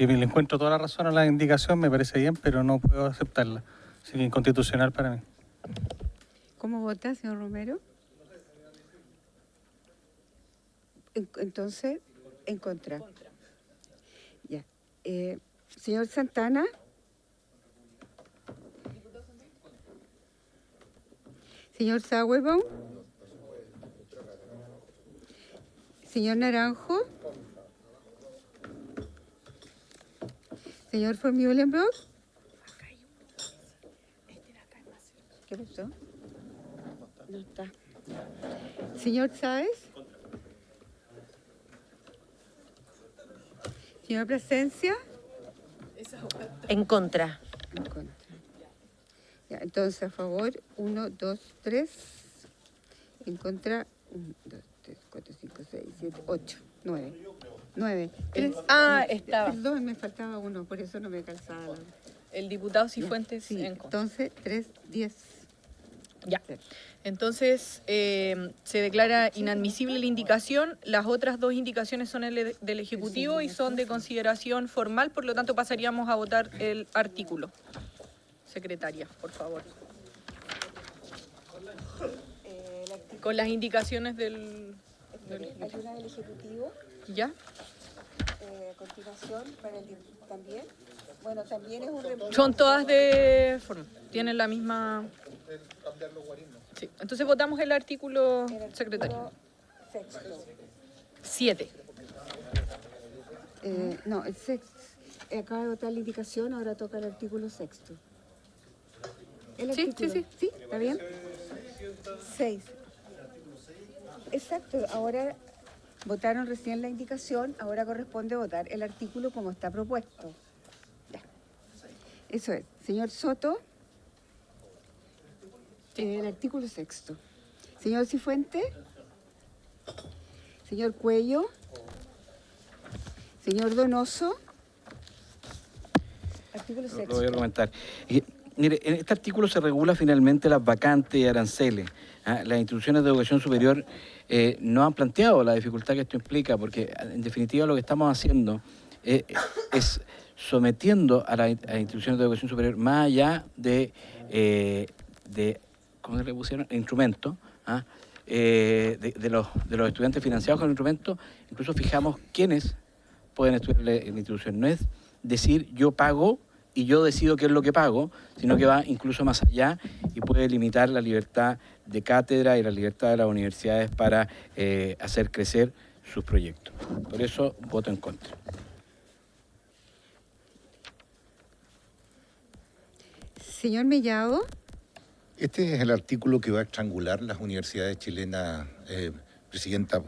le encuentro toda la razón a la indicación, me parece bien, pero no puedo aceptarla. Así que inconstitucional para mí. ¿Cómo vota, señor Romero? Entonces, en contra. Ya. Señor Santana. Señor Sauerbaum. Señor Naranjo. Señor von Mühlenbrock. ¿Qué pasó? No está. Señor Sáez. Señor Plasencia. En contra. En contra. Ya, entonces, a favor, 1, 2, 3. En contra, 1, 2, 3, 4, 5, 6, 7, 8, 9. 9. Estaba. Perdón, me faltaba uno, por eso no me calzaba. El diputado Cifuentes Sí, en contra. entonces, 3, 10. Ya. Entonces, se declara inadmisible la indicación. Las otras dos indicaciones son del Ejecutivo y son de consideración formal, por lo tanto pasaríamos a votar el artículo. Secretaria, por favor. Con las indicaciones del Ejecutivo. Ayuda del Ejecutivo. ¿Ya? A continuación, para el también. Bueno, también es un... Son todas de forma. Tienen la misma... Sí. Entonces votamos el artículo, secretario. 7. No, el sexto. Acaba de votar la indicación, ahora toca el artículo 6. Sí, ¿está bien? 6. Exacto, ahora votaron recién la indicación, ahora corresponde votar el artículo como está propuesto. Ya. Eso es. Señor Soto, el artículo 6. Señor Cifuentes, señor Cuello, señor Donoso, artículo 6. Lo voy a argumentar. Mire, en este artículo se regula finalmente las vacantes y aranceles. Las instituciones de educación superior no han planteado la dificultad que esto implica, porque en definitiva lo que estamos haciendo es sometiendo a las instituciones de educación superior más allá de ¿cómo se le pusieron? Instrumentos, de los estudiantes financiados con instrumentos, incluso fijamos quiénes pueden estudiar en la institución. No es decir yo pago y yo decido qué es lo que pago, sino que va incluso más allá y puede limitar la libertad de cátedra y la libertad de las universidades para hacer crecer sus proyectos. Por eso voto en contra. Señor Mellado. Este es el artículo que va a estrangular las universidades chilenas, Presidenta,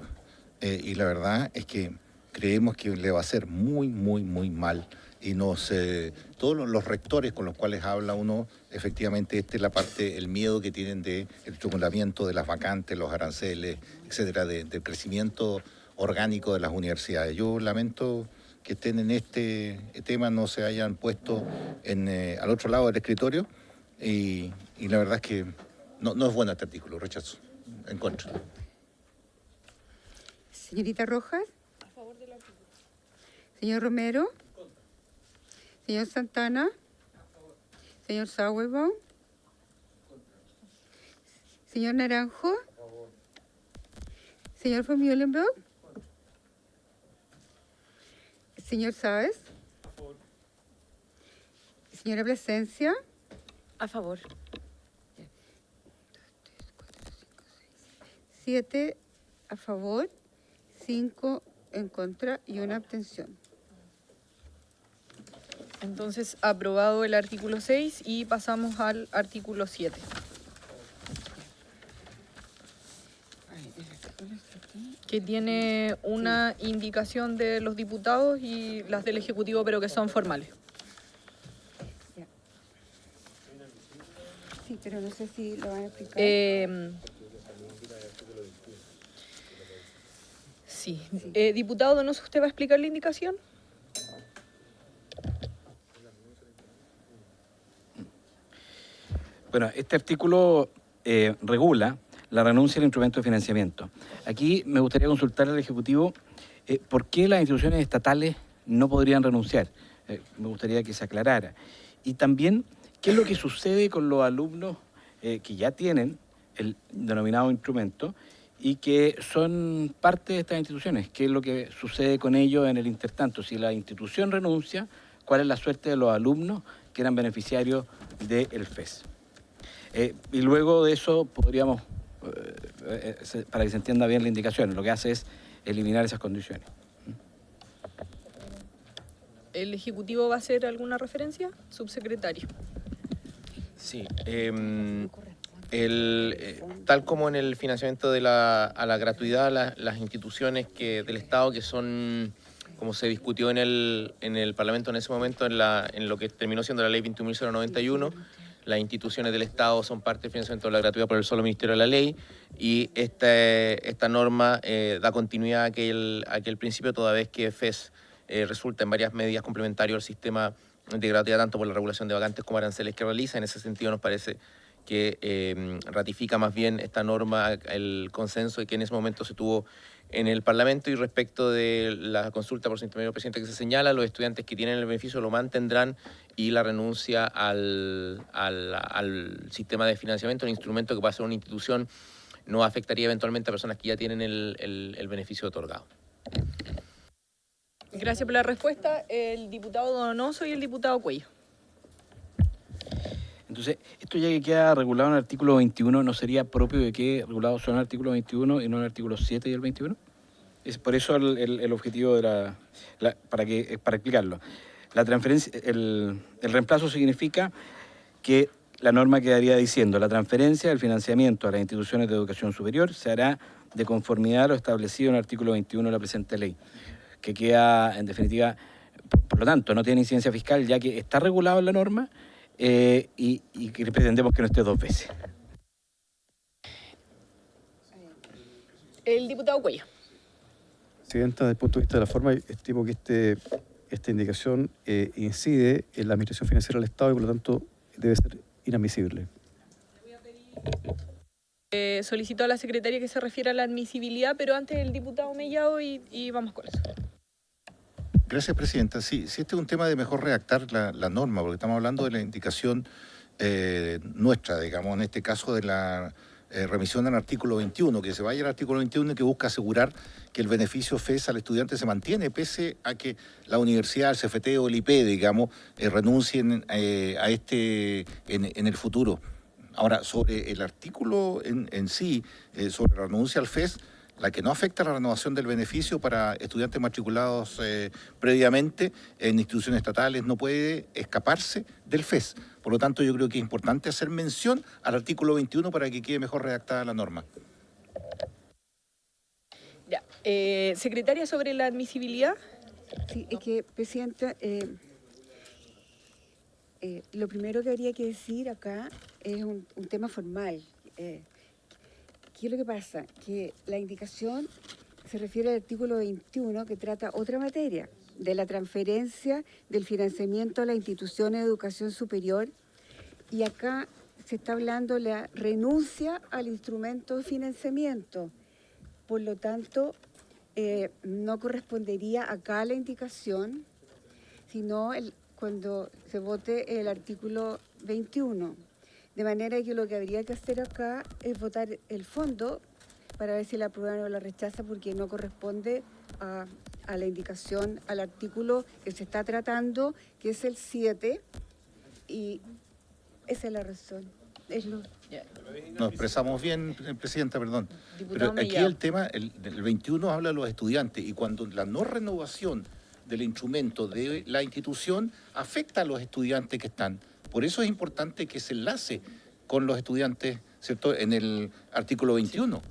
y la verdad es que creemos que le va a hacer muy, muy, muy mal. Y todos los rectores con los cuales habla uno, efectivamente, esta es la parte, el miedo que tienen del estrangulamiento de las vacantes, los aranceles, etcétera, del crecimiento orgánico de las universidades. Yo lamento que estén en este tema, no se hayan puesto al otro lado del escritorio, y la verdad es que no es bueno este artículo, rechazo, en contra. Señorita Rojas. A favor del artículo. Señor Romero. Señor Santana. Señor Sauerbaum. Señor Naranjo. Señor von Mühlenbrock. Señor Sáez. Señora Plasencia. A favor. 7 a favor, 5 en contra y una abstención. Entonces, aprobado el artículo 6 y pasamos al artículo 7. Que tiene una indicación de los diputados y las del Ejecutivo, pero que son formales. Sí, pero no sé si lo van a explicar. Sí. Diputado Donoso, ¿usted va a explicar la indicación? Bueno, este artículo regula la renuncia al instrumento de financiamiento. Aquí me gustaría consultar al Ejecutivo por qué las instituciones estatales no podrían renunciar. Me gustaría que se aclarara. Y también, ¿qué es lo que sucede con los alumnos que ya tienen el denominado instrumento y que son parte de estas instituciones? ¿Qué es lo que sucede con ellos en el intertanto? Si la institución renuncia, ¿cuál es la suerte de los alumnos que eran beneficiarios del FES? Y luego de eso podríamos, para que se entienda bien la indicación, lo que hace es eliminar esas condiciones. ¿El Ejecutivo va a hacer alguna referencia? Subsecretario. Sí. Tal como en el financiamiento a la gratuidad, las instituciones del Estado que son, como se discutió en el Parlamento en ese momento, en lo que terminó siendo la Ley 21.091, las instituciones del Estado son parte del financiamiento de la gratuidad por el solo Ministerio de la Ley, y esta norma da continuidad a aquel principio, toda vez que FES resulta en varias medidas complementarias al sistema de gratuidad, tanto por la regulación de vacantes como aranceles que realiza. En ese sentido nos parece que ratifica más bien esta norma el consenso que en ese momento se tuvo en el Parlamento. Y respecto de la consulta por su intermedio presidente que se señala, los estudiantes que tienen el beneficio lo mantendrán, y la renuncia al sistema de financiamiento, el instrumento que puede ser una institución, no afectaría eventualmente a personas que ya tienen el beneficio otorgado. Gracias por la respuesta. El diputado Donoso y el diputado Cuello. Entonces, esto ya que queda regulado en el artículo 21, ¿no sería propio de que regulado solo en el artículo 21 y no en el artículo 7 y el 21? Es por eso el objetivo de para explicarlo. La transferencia, el reemplazo significa que la norma quedaría diciendo: la transferencia del financiamiento a las instituciones de educación superior se hará de conformidad a lo establecido en el artículo 21 de la presente ley, que queda, en definitiva, por lo tanto, no tiene incidencia fiscal, ya que está regulado en la norma, y que pretendemos que no esté dos veces. El diputado Cuello. Presidenta, desde el punto de vista de la forma, estimo que esta indicación incide en la administración financiera del Estado y por lo tanto debe ser inadmisible. Solicito a la secretaria que se refiera a la admisibilidad, pero antes el diputado Mellado y vamos con eso. Gracias, Presidenta. Sí, este es un tema de mejor redactar la norma, porque estamos hablando de la indicación nuestra, digamos, en este caso de la remisión al artículo 21, que se vaya al artículo 21 y que busca asegurar que el beneficio FES al estudiante se mantiene, pese a que la universidad, el CFT o el IP, digamos, renuncien a en el futuro. Ahora, sobre el artículo en sí, sobre la renuncia al FES, la que no afecta a la renovación del beneficio para estudiantes matriculados previamente en instituciones estatales no puede escaparse del FES. Por lo tanto, yo creo que es importante hacer mención al artículo 21 para que quede mejor redactada la norma. Ya. Secretaria, sobre la admisibilidad. Sí, es que, Presidenta, lo primero que habría que decir acá es un tema formal. ¿Qué es lo que pasa? Que la indicación se refiere al artículo 21, que trata otra materia, de la transferencia del financiamiento a las instituciones de educación superior, y acá se está hablando de la renuncia al instrumento de financiamiento. Por lo tanto, no correspondería acá la indicación, sino cuando se vote el artículo 21. De manera que lo que habría que hacer acá es votar el fondo para ver si la aprueban o la rechazan, porque no corresponde a la indicación, al artículo que se está tratando, que es el 7, y esa es la razón. Es lo... Nos expresamos bien, Presidenta, perdón. Diputado Pero aquí Mellado. el tema, el 21 habla de los estudiantes, y cuando la no renovación del instrumento de la institución afecta a los estudiantes que están. Por eso es importante que se enlace con los estudiantes, ¿cierto?, en el artículo 21.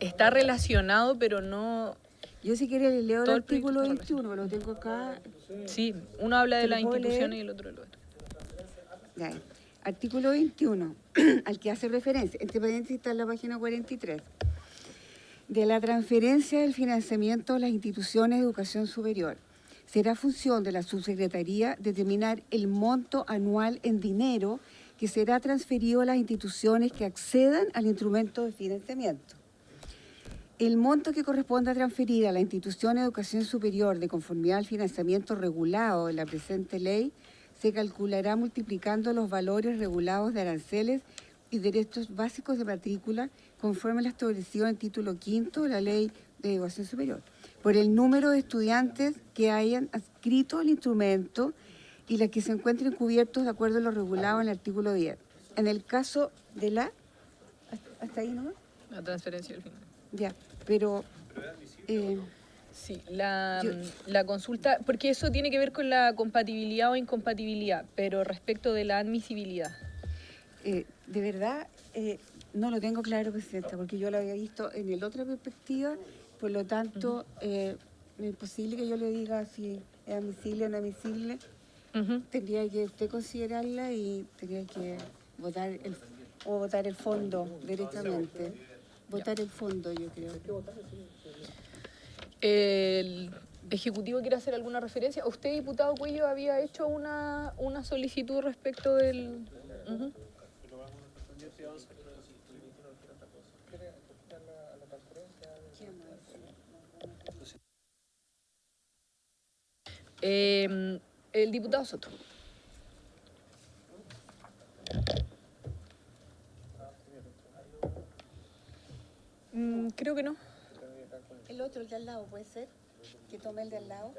Está relacionado, pero no... Yo si quiere le leo el Todo el artículo proyecto 21, lo tengo acá. Sí, uno habla de ¿Te lo las puedo instituciones leer? y el otro de lo otro. Ya, artículo 21, al que hace referencia, entre paréntesis está en la página 43, de la transferencia del financiamiento a las instituciones de educación superior. Será función de la subsecretaría determinar el monto anual en dinero que será transferido a las instituciones que accedan al instrumento de financiamiento. El monto que corresponda a transferir a la institución de educación superior de conformidad al financiamiento regulado en la presente ley se calculará multiplicando los valores regulados de aranceles y derechos básicos de matrícula conforme a lo establecido en el título 5 de la Ley de Educación Superior, por el número de estudiantes que hayan adscrito al instrumento y las que se encuentren cubiertos de acuerdo a lo regulado en el artículo 10. En el caso de la... ¿Hasta ahí nomás? La transferencia del final. Ya, pero... Sí, la consulta, porque eso tiene que ver con la compatibilidad o incompatibilidad, pero respecto de la admisibilidad. De verdad, no lo tengo claro, Presidenta, porque yo lo había visto en la otra perspectiva, por lo tanto, es imposible que yo le diga si es admisible o no admisible. Tendría que usted considerarla y tendría que votar el fondo directamente. Votar el fondo, yo creo. ¿El Ejecutivo quiere hacer alguna referencia? ¿Usted, diputado Cuello, había hecho una solicitud respecto del...? El diputado Soto. Creo que no. El otro, el de al lado, ¿puede ser? Que tome el de al lado.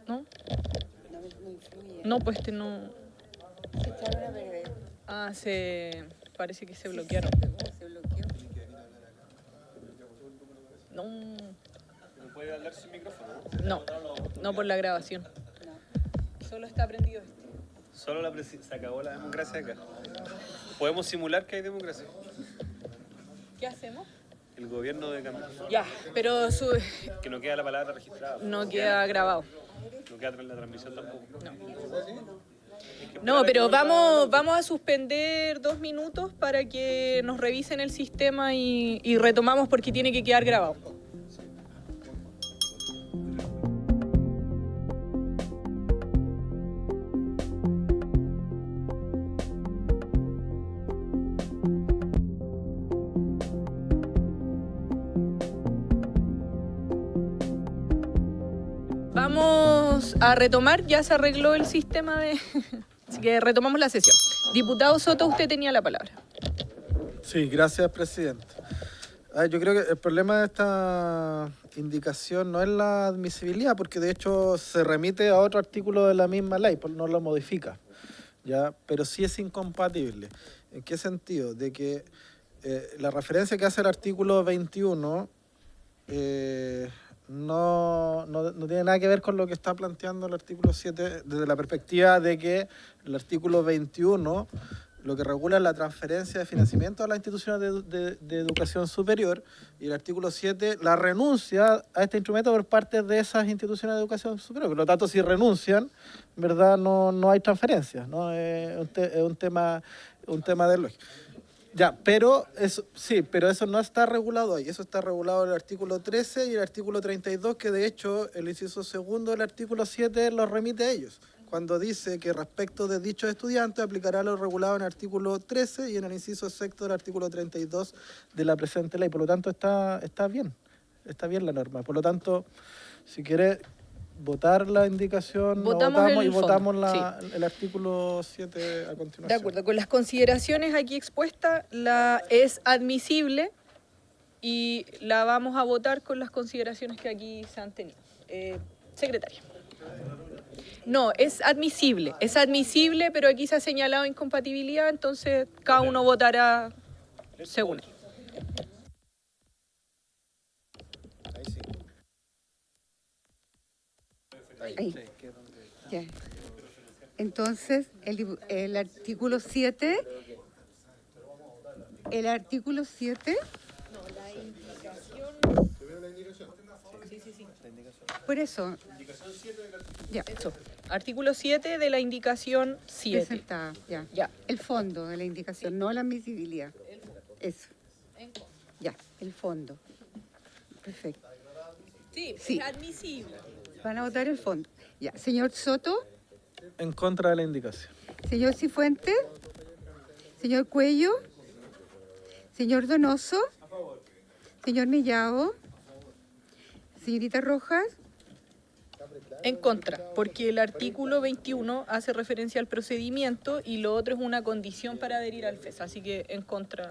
¿No? No influye. No, pues no... Se echaron a perder. Parece que se bloquearon. Se bloqueó. No. ¿No puede hablar sin micrófono? No por la grabación. Solo está prendido este. Solo se acabó la democracia acá. ¿Podemos simular que hay democracia? ¿Qué hacemos? El gobierno de Camilo. Ya, pero Que no queda la palabra registrada. no queda grabado. No queda la transmisión tampoco. No, pero vamos a suspender 2 minutos para que nos revisen el sistema y retomamos porque tiene que quedar grabado. Vamos a retomar, ya se arregló el sistema de... Así que retomamos la sesión. Diputado Soto, usted tenía la palabra. Sí, gracias, Presidente. Yo creo que el problema de esta indicación no es la admisibilidad, porque de hecho se remite a otro artículo de la misma ley, no lo modifica, ¿ya? Pero sí es incompatible. ¿En qué sentido? De que la referencia que hace el artículo 21 no tiene nada que ver con lo que está planteando el artículo 7 desde la perspectiva de que el artículo 21 lo que regula es la transferencia de financiamiento a las instituciones de educación superior, y el artículo 7 la renuncia a este instrumento por parte de esas instituciones de educación superior. Por lo tanto, si renuncian, ¿verdad? No hay transferencia, ¿no? Es un tema de lógica. Ya, pero eso no está regulado ahí. Eso está regulado en el artículo 13 y el artículo 32, que de hecho el inciso segundo del artículo 7 los remite a ellos, cuando dice que respecto de dichos estudiantes aplicará lo regulado en el artículo 13 y en el inciso sexto del artículo 32 de la presente ley. Por lo tanto, está bien la norma. Por lo tanto, si quiere, votar la indicación, Votamos el y fondo, votamos el artículo 7 a continuación. De acuerdo, con las consideraciones aquí expuestas, es admisible y la vamos a votar con las consideraciones que aquí se han tenido. Secretaria. No, es admisible, pero aquí se ha señalado incompatibilidad, entonces cada uno votará según él. Ahí. Ya. Entonces, el artículo 7, por eso. Ya. Eso. Artículo 7 de la indicación 7. Presentada, ya. El fondo de la indicación, no la admisibilidad. Eso. Ya, el fondo. Perfecto. Sí, Sí. es admisible. Van a votar el fondo. Ya. Señor Soto, En contra de la indicación. señor Cifuentes, señor Cuello, señor Donoso, señor Mellado, señorita Rojas. En contra, porque el artículo 21 hace referencia al procedimiento y lo otro es una condición para adherir al FES, así que en contra.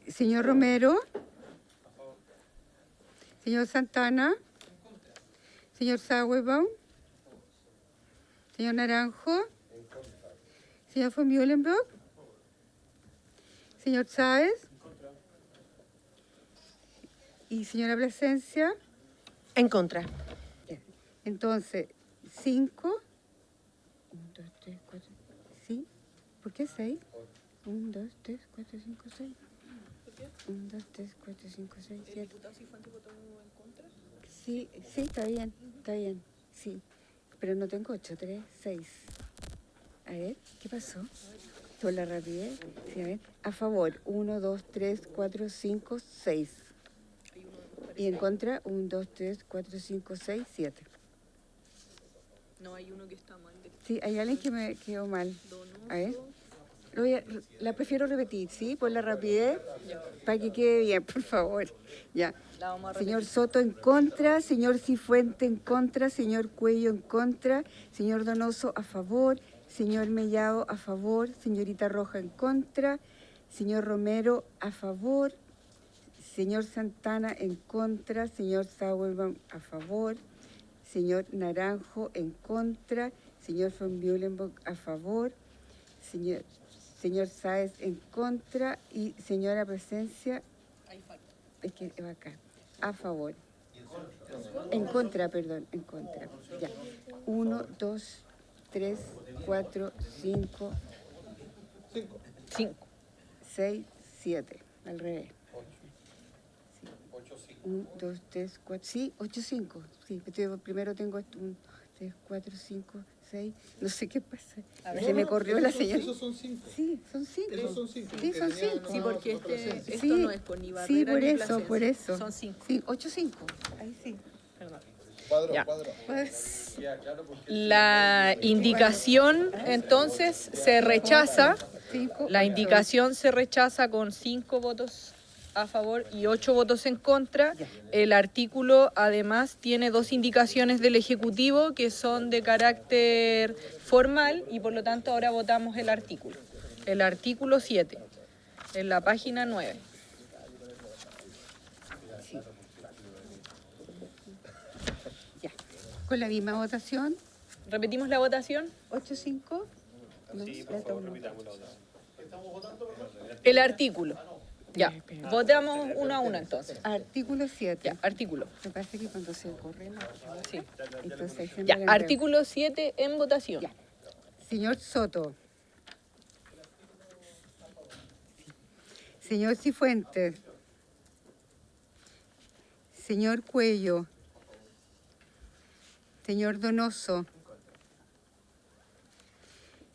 Señor Romero, señor Santana, señor Sauerbaum, señor Naranjo, señor von Mühlenbrock, señor Sáez y señora Plasencia. En contra. Entonces, 5. 1, 2, 3, 4. ¿Sí? ¿Por qué 6? 1, 2, 3, 4, 5, 6. 1, 2, 3, 4, 5, 6, 7. Sí, está bien, sí. Pero no tengo 8, 3, 6. A ver, ¿qué pasó? Por la rapidez. Sí, a ver. A favor, 1, 2, 3, 4, 5, 6. Y en contra, 1, 2, 3, 4, 5, 6, 7. No, hay uno que está mal. Sí, hay alguien que me quedó mal. A ver. La prefiero repetir, ¿sí? Por la rapidez, para que quede bien, por favor. Ya. Señor Soto en contra, señor Cifuente en contra, señor Cuello en contra, señor Donoso a favor, señor Mellado a favor, señorita Roja en contra, señor Romero a favor, señor Santana en contra, señor Sauerbaum a favor, señor Naranjo en contra, señor von Mühlenbrock a favor, señor Sáez en contra y señora Presencia, es que va acá, a favor. En contra, perdón, en contra. Ya. 1, 2, 3, 4, 5, 6, 7. Al revés. 1, 2, 3, 4. Sí, 8, 5. Sí, primero tengo 1, 3, 4, 5, 6. No sé qué pasa. Se me corrió la señal. Esos son 5. Sí, son 5. Esos son 5. Sí, son 5. Sí, porque esto Sí, no es por ni barrera sí, por ni eso, Plasencia. por eso. Son 5. Sí, 8, 5. Ahí sí. Perdón. Cuadro. Pues, La indicación entonces se rechaza. La indicación se rechaza con 5 votos a favor y 8 votos en contra. El artículo además tiene 2 indicaciones del Ejecutivo que son de carácter formal y por lo tanto ahora votamos el artículo. El artículo 7, en la página 9. ya. Con la misma votación. ¿Repetimos la votación? 8, 5. No, El artículo. Ya, votamos uno a uno entonces. Artículo 7. Ya, artículo. Me parece que cuando se corre la... Sí. Entonces, ahí se me Ya, enredó. artículo 7 en votación. Ya. Señor Soto. Señor Cifuentes. Señor Cuello. Señor Donoso.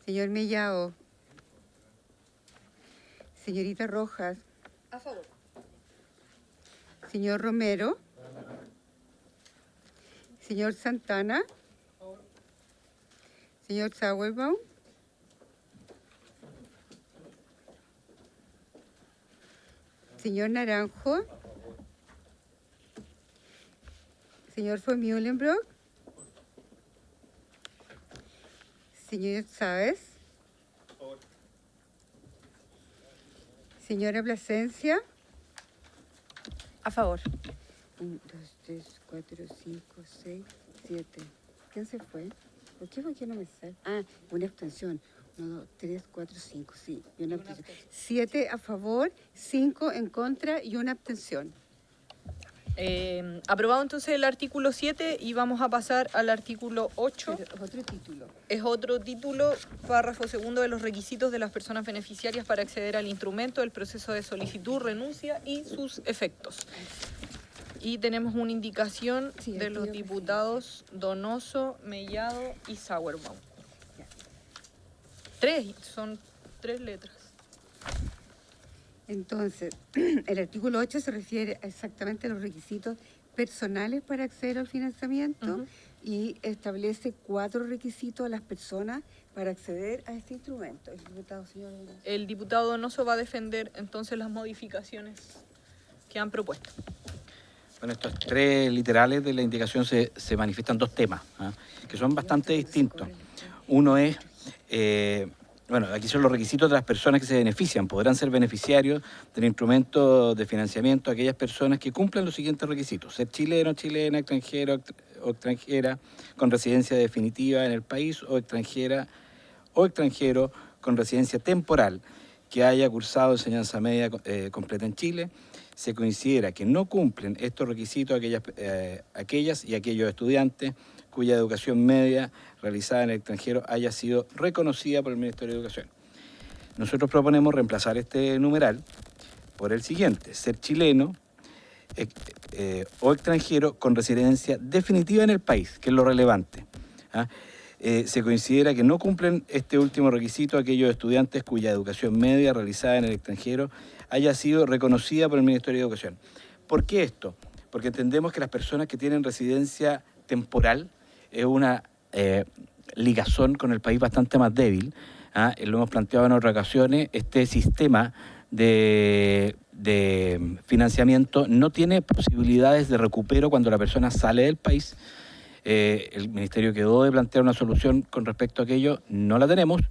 Señor Mellado. Señorita Rojas. A favor. Señor Romero. Señor Santana. Señor Sauerbaum. Señor Naranjo. Señor von Mühlenbrock. Señor Chávez. Señora Plasencia. A favor. 1, 2, 3, 4, 5, 6, 7. ¿Quién se fue? ¿Por qué no me sale? Ah, una abstención. 1, 2, 3, 4, 5, sí. Y una abstención. 7 a favor, 5 en contra y una abstención. Aprobado entonces el artículo 7 y vamos a pasar al artículo 8. Pero otro título. Es otro título, párrafo segundo de los requisitos de las personas beneficiarias para acceder al instrumento, el proceso de solicitud, renuncia y sus efectos. Y tenemos una indicación de los diputados Donoso, Mellado y Sauerbaum. Son tres letras. Entonces, el artículo 8 se refiere exactamente a los requisitos personales para acceder al financiamiento y establece 4 requisitos a las personas para acceder a este instrumento. El diputado Donoso va a defender entonces las modificaciones que han propuesto. Bueno, estos 3 literales de la indicación se manifiestan 2 temas, que son bastante distintos. Uno es, aquí son los requisitos de las personas que se benefician. Podrán ser beneficiarios del instrumento de financiamiento aquellas personas que cumplan los siguientes requisitos: ser chileno, chilena, extranjero o extranjera con residencia definitiva en el país o extranjera o extranjero con residencia temporal que haya cursado enseñanza media completa en Chile. Se considera que no cumplen estos requisitos aquellas y aquellos estudiantes cuya educación media realizada en el extranjero haya sido reconocida por el Ministerio de Educación. Nosotros proponemos reemplazar este numeral por el siguiente: ser chileno o extranjero con residencia definitiva en el país, que es lo relevante. Se considera que no cumplen este último requisito aquellos estudiantes cuya educación media realizada en el extranjero haya sido reconocida por el Ministerio de Educación. ¿Por qué esto? Porque entendemos que las personas que tienen residencia temporal es una ligazón con el país bastante más débil. Lo hemos planteado en otras ocasiones. Este sistema de financiamiento no tiene posibilidades de recupero cuando la persona sale del país. El Ministerio quedó de plantear una solución con respecto a aquello, no la tenemos,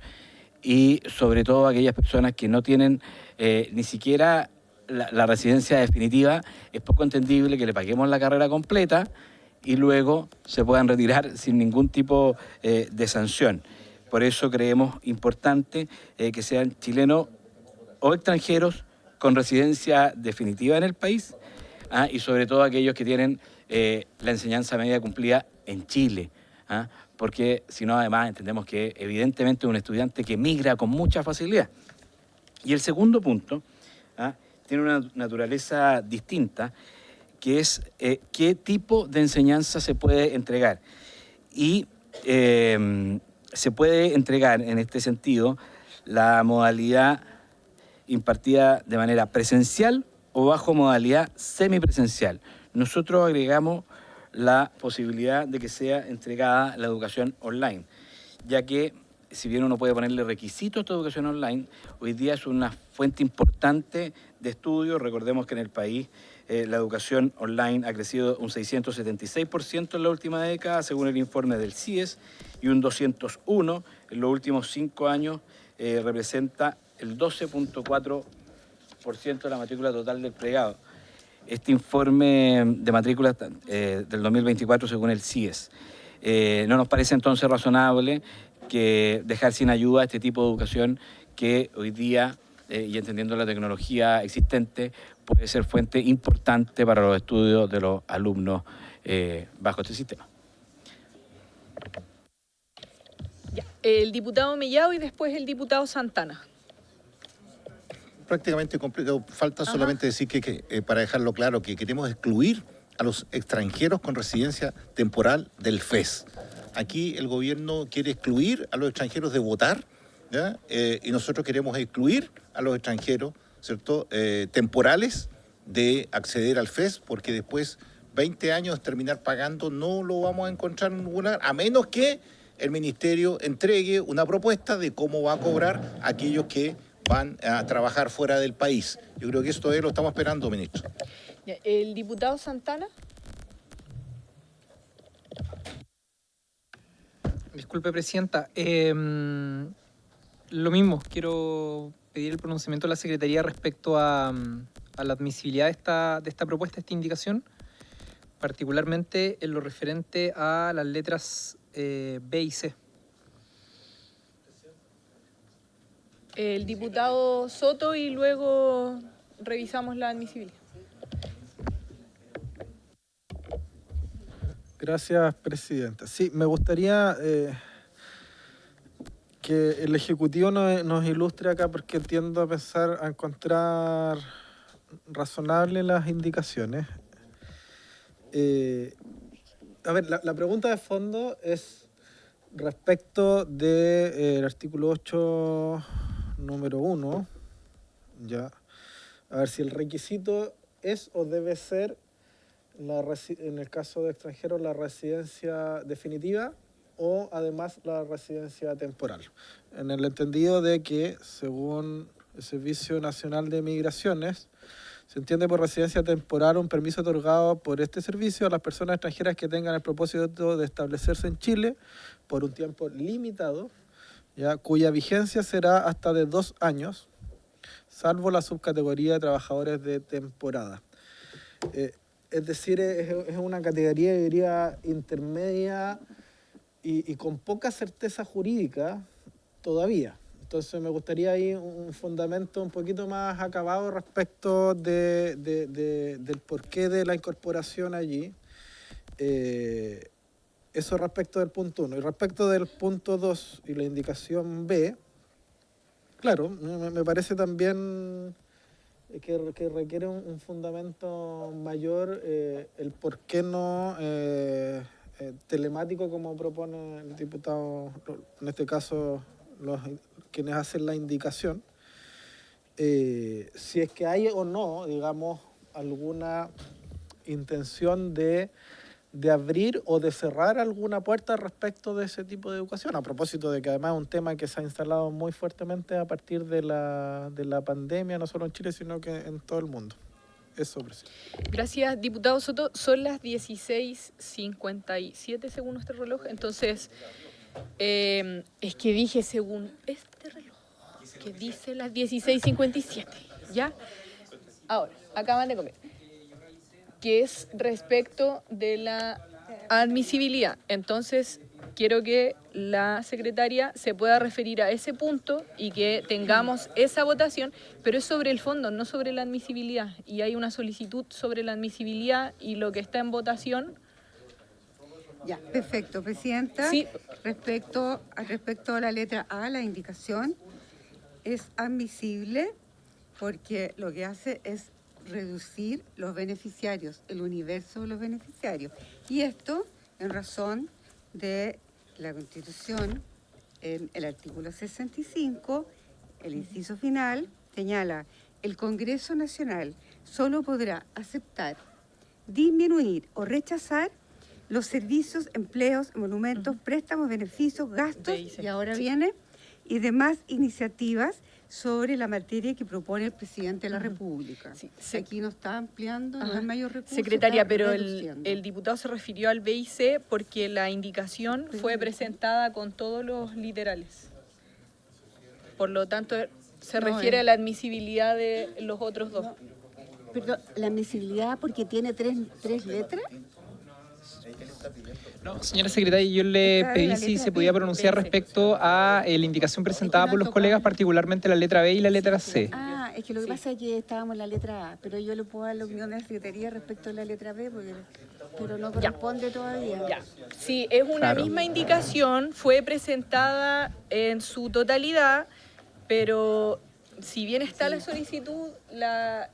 y sobre todo aquellas personas que no tienen ni siquiera la residencia definitiva. Es poco entendible que le paguemos la carrera completa y luego se puedan retirar sin ningún tipo de sanción. Por eso creemos importante que sean chilenos o extranjeros con residencia definitiva en el país, y sobre todo aquellos que tienen la enseñanza media cumplida en Chile, porque si no, además entendemos que evidentemente es un estudiante que migra con mucha facilidad. Y el segundo punto tiene una naturaleza distinta, que es qué tipo de enseñanza se puede entregar. Y se puede entregar en este sentido la modalidad impartida de manera presencial o bajo modalidad semipresencial. Nosotros agregamos la posibilidad de que sea entregada la educación online, ya que si bien uno puede ponerle requisitos a esta educación online, hoy día es una fuente importante de estudio. Recordemos que en el país la educación online ha crecido un 676% en la última década, según el informe del CIES, y un 201% en los últimos 5 años, representa el 12.4% de la matrícula total del plegado. Este informe de matrículas del 2024 según el CIES. No nos parece entonces razonable que dejar sin ayuda este tipo de educación que hoy día, y entendiendo la tecnología existente, puede ser fuente importante para los estudios de los alumnos bajo este sistema. Ya. El diputado Mellado y después el diputado Santana. Prácticamente completo. Falta solamente decir que para dejarlo claro, que queremos excluir a los extranjeros con residencia temporal del FES. Aquí el gobierno quiere excluir a los extranjeros de votar, ¿ya? Y nosotros queremos excluir a los extranjeros, ¿cierto?, temporales de acceder al FES, porque después 20 años terminar pagando no lo vamos a encontrar en ningún lugar, a menos que el ministerio entregue una propuesta de cómo va a cobrar a aquellos que van a trabajar fuera del país. Yo creo que esto lo estamos esperando, ministro. El diputado Santana. Disculpe, Presidenta. Lo mismo, quiero pedir el pronunciamiento de la Secretaría respecto a la admisibilidad de esta propuesta, esta indicación, particularmente en lo referente a las letras B y C. El diputado Soto y luego revisamos la admisibilidad. Gracias, Presidenta. Sí, me gustaría que el Ejecutivo nos ilustre acá, porque tiendo a encontrar razonables las indicaciones. A ver, la pregunta de fondo es respecto del artículo 8, número 1, ya. A ver si el requisito es o debe ser, en el caso de extranjeros, la residencia definitiva o además la residencia temporal. En el entendido de que, según el Servicio Nacional de Migraciones, se entiende por residencia temporal un permiso otorgado por este servicio a las personas extranjeras que tengan el propósito de establecerse en Chile por un tiempo limitado, ya, cuya vigencia será hasta de 2 años, salvo la subcategoría de trabajadores de temporada. Es decir, es una categoría, yo diría, intermedia y con poca certeza jurídica todavía. Entonces me gustaría ahí un fundamento un poquito más acabado respecto del porqué de la incorporación allí. Eso respecto del punto 1. Y respecto del punto 2 y la indicación B, claro, me parece también que requiere un fundamento mayor el por qué no telemático, como propone el diputado, en este caso quienes hacen la indicación. Si es que hay o no, digamos, alguna intención de abrir o de cerrar alguna puerta respecto de ese tipo de educación, a propósito de que además es un tema que se ha instalado muy fuertemente a partir de la pandemia, no solo en Chile, sino que en todo el mundo. Eso, presidente. Gracias, diputado Soto. Son las 16:57 según nuestro reloj, entonces es que dije según este reloj, que dice las 16:57, ¿ya? Ahora, acaban de comer, que es respecto de la admisibilidad. Entonces, quiero que la secretaria se pueda referir a ese punto y que tengamos esa votación, pero es sobre el fondo, no sobre la admisibilidad. Y hay una solicitud sobre la admisibilidad y lo que está en votación. Ya, perfecto, Presidenta. Sí. Respecto a la letra A, la indicación es admisible porque lo que hace es reducir los beneficiarios, el universo de los beneficiarios. Y esto en razón de la Constitución, en el artículo 65, el inciso final, señala: el Congreso Nacional solo podrá aceptar, disminuir o rechazar los servicios, empleos, monumentos, préstamos, beneficios, gastos, y ahora viene, y demás iniciativas sobre la materia que propone el presidente de la República. Sí, aquí no está ampliando, no hay mayor recurso. Secretaria, pero el diputado se refirió al B y C porque la indicación fue presentada con todos los literales. Por lo tanto, se refiere a la admisibilidad de los otros dos. Perdón, ¿la admisibilidad porque tiene tres letras? No, señora secretaria, yo le pedí si se podía pronunciar respecto a la indicación presentada por los colegas, particularmente la letra B y la letra C. Ah, es que lo que pasa es que estábamos en la letra A, pero yo le puedo dar la opinión de la Secretaría respecto a la letra B, pero no corresponde todavía. Ya. Sí, es una misma indicación, fue presentada en su totalidad, pero si bien está la solicitud, la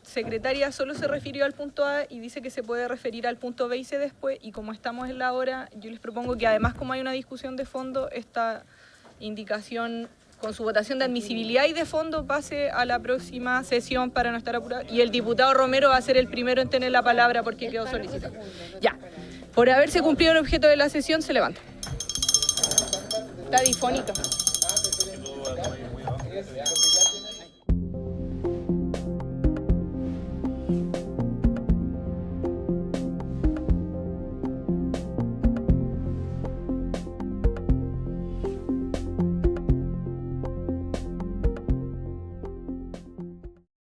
secretaria solo se refirió al punto A y dice que se puede referir al punto B y C después, y como estamos en la hora, yo les propongo que además, como hay una discusión de fondo, esta indicación con su votación de admisibilidad y de fondo pase a la próxima sesión para no estar apurado, y el diputado Romero va a ser el primero en tener la palabra porque quedó solicitado. Ya, por haberse cumplido el objeto de la sesión, se levanta. Está difónico.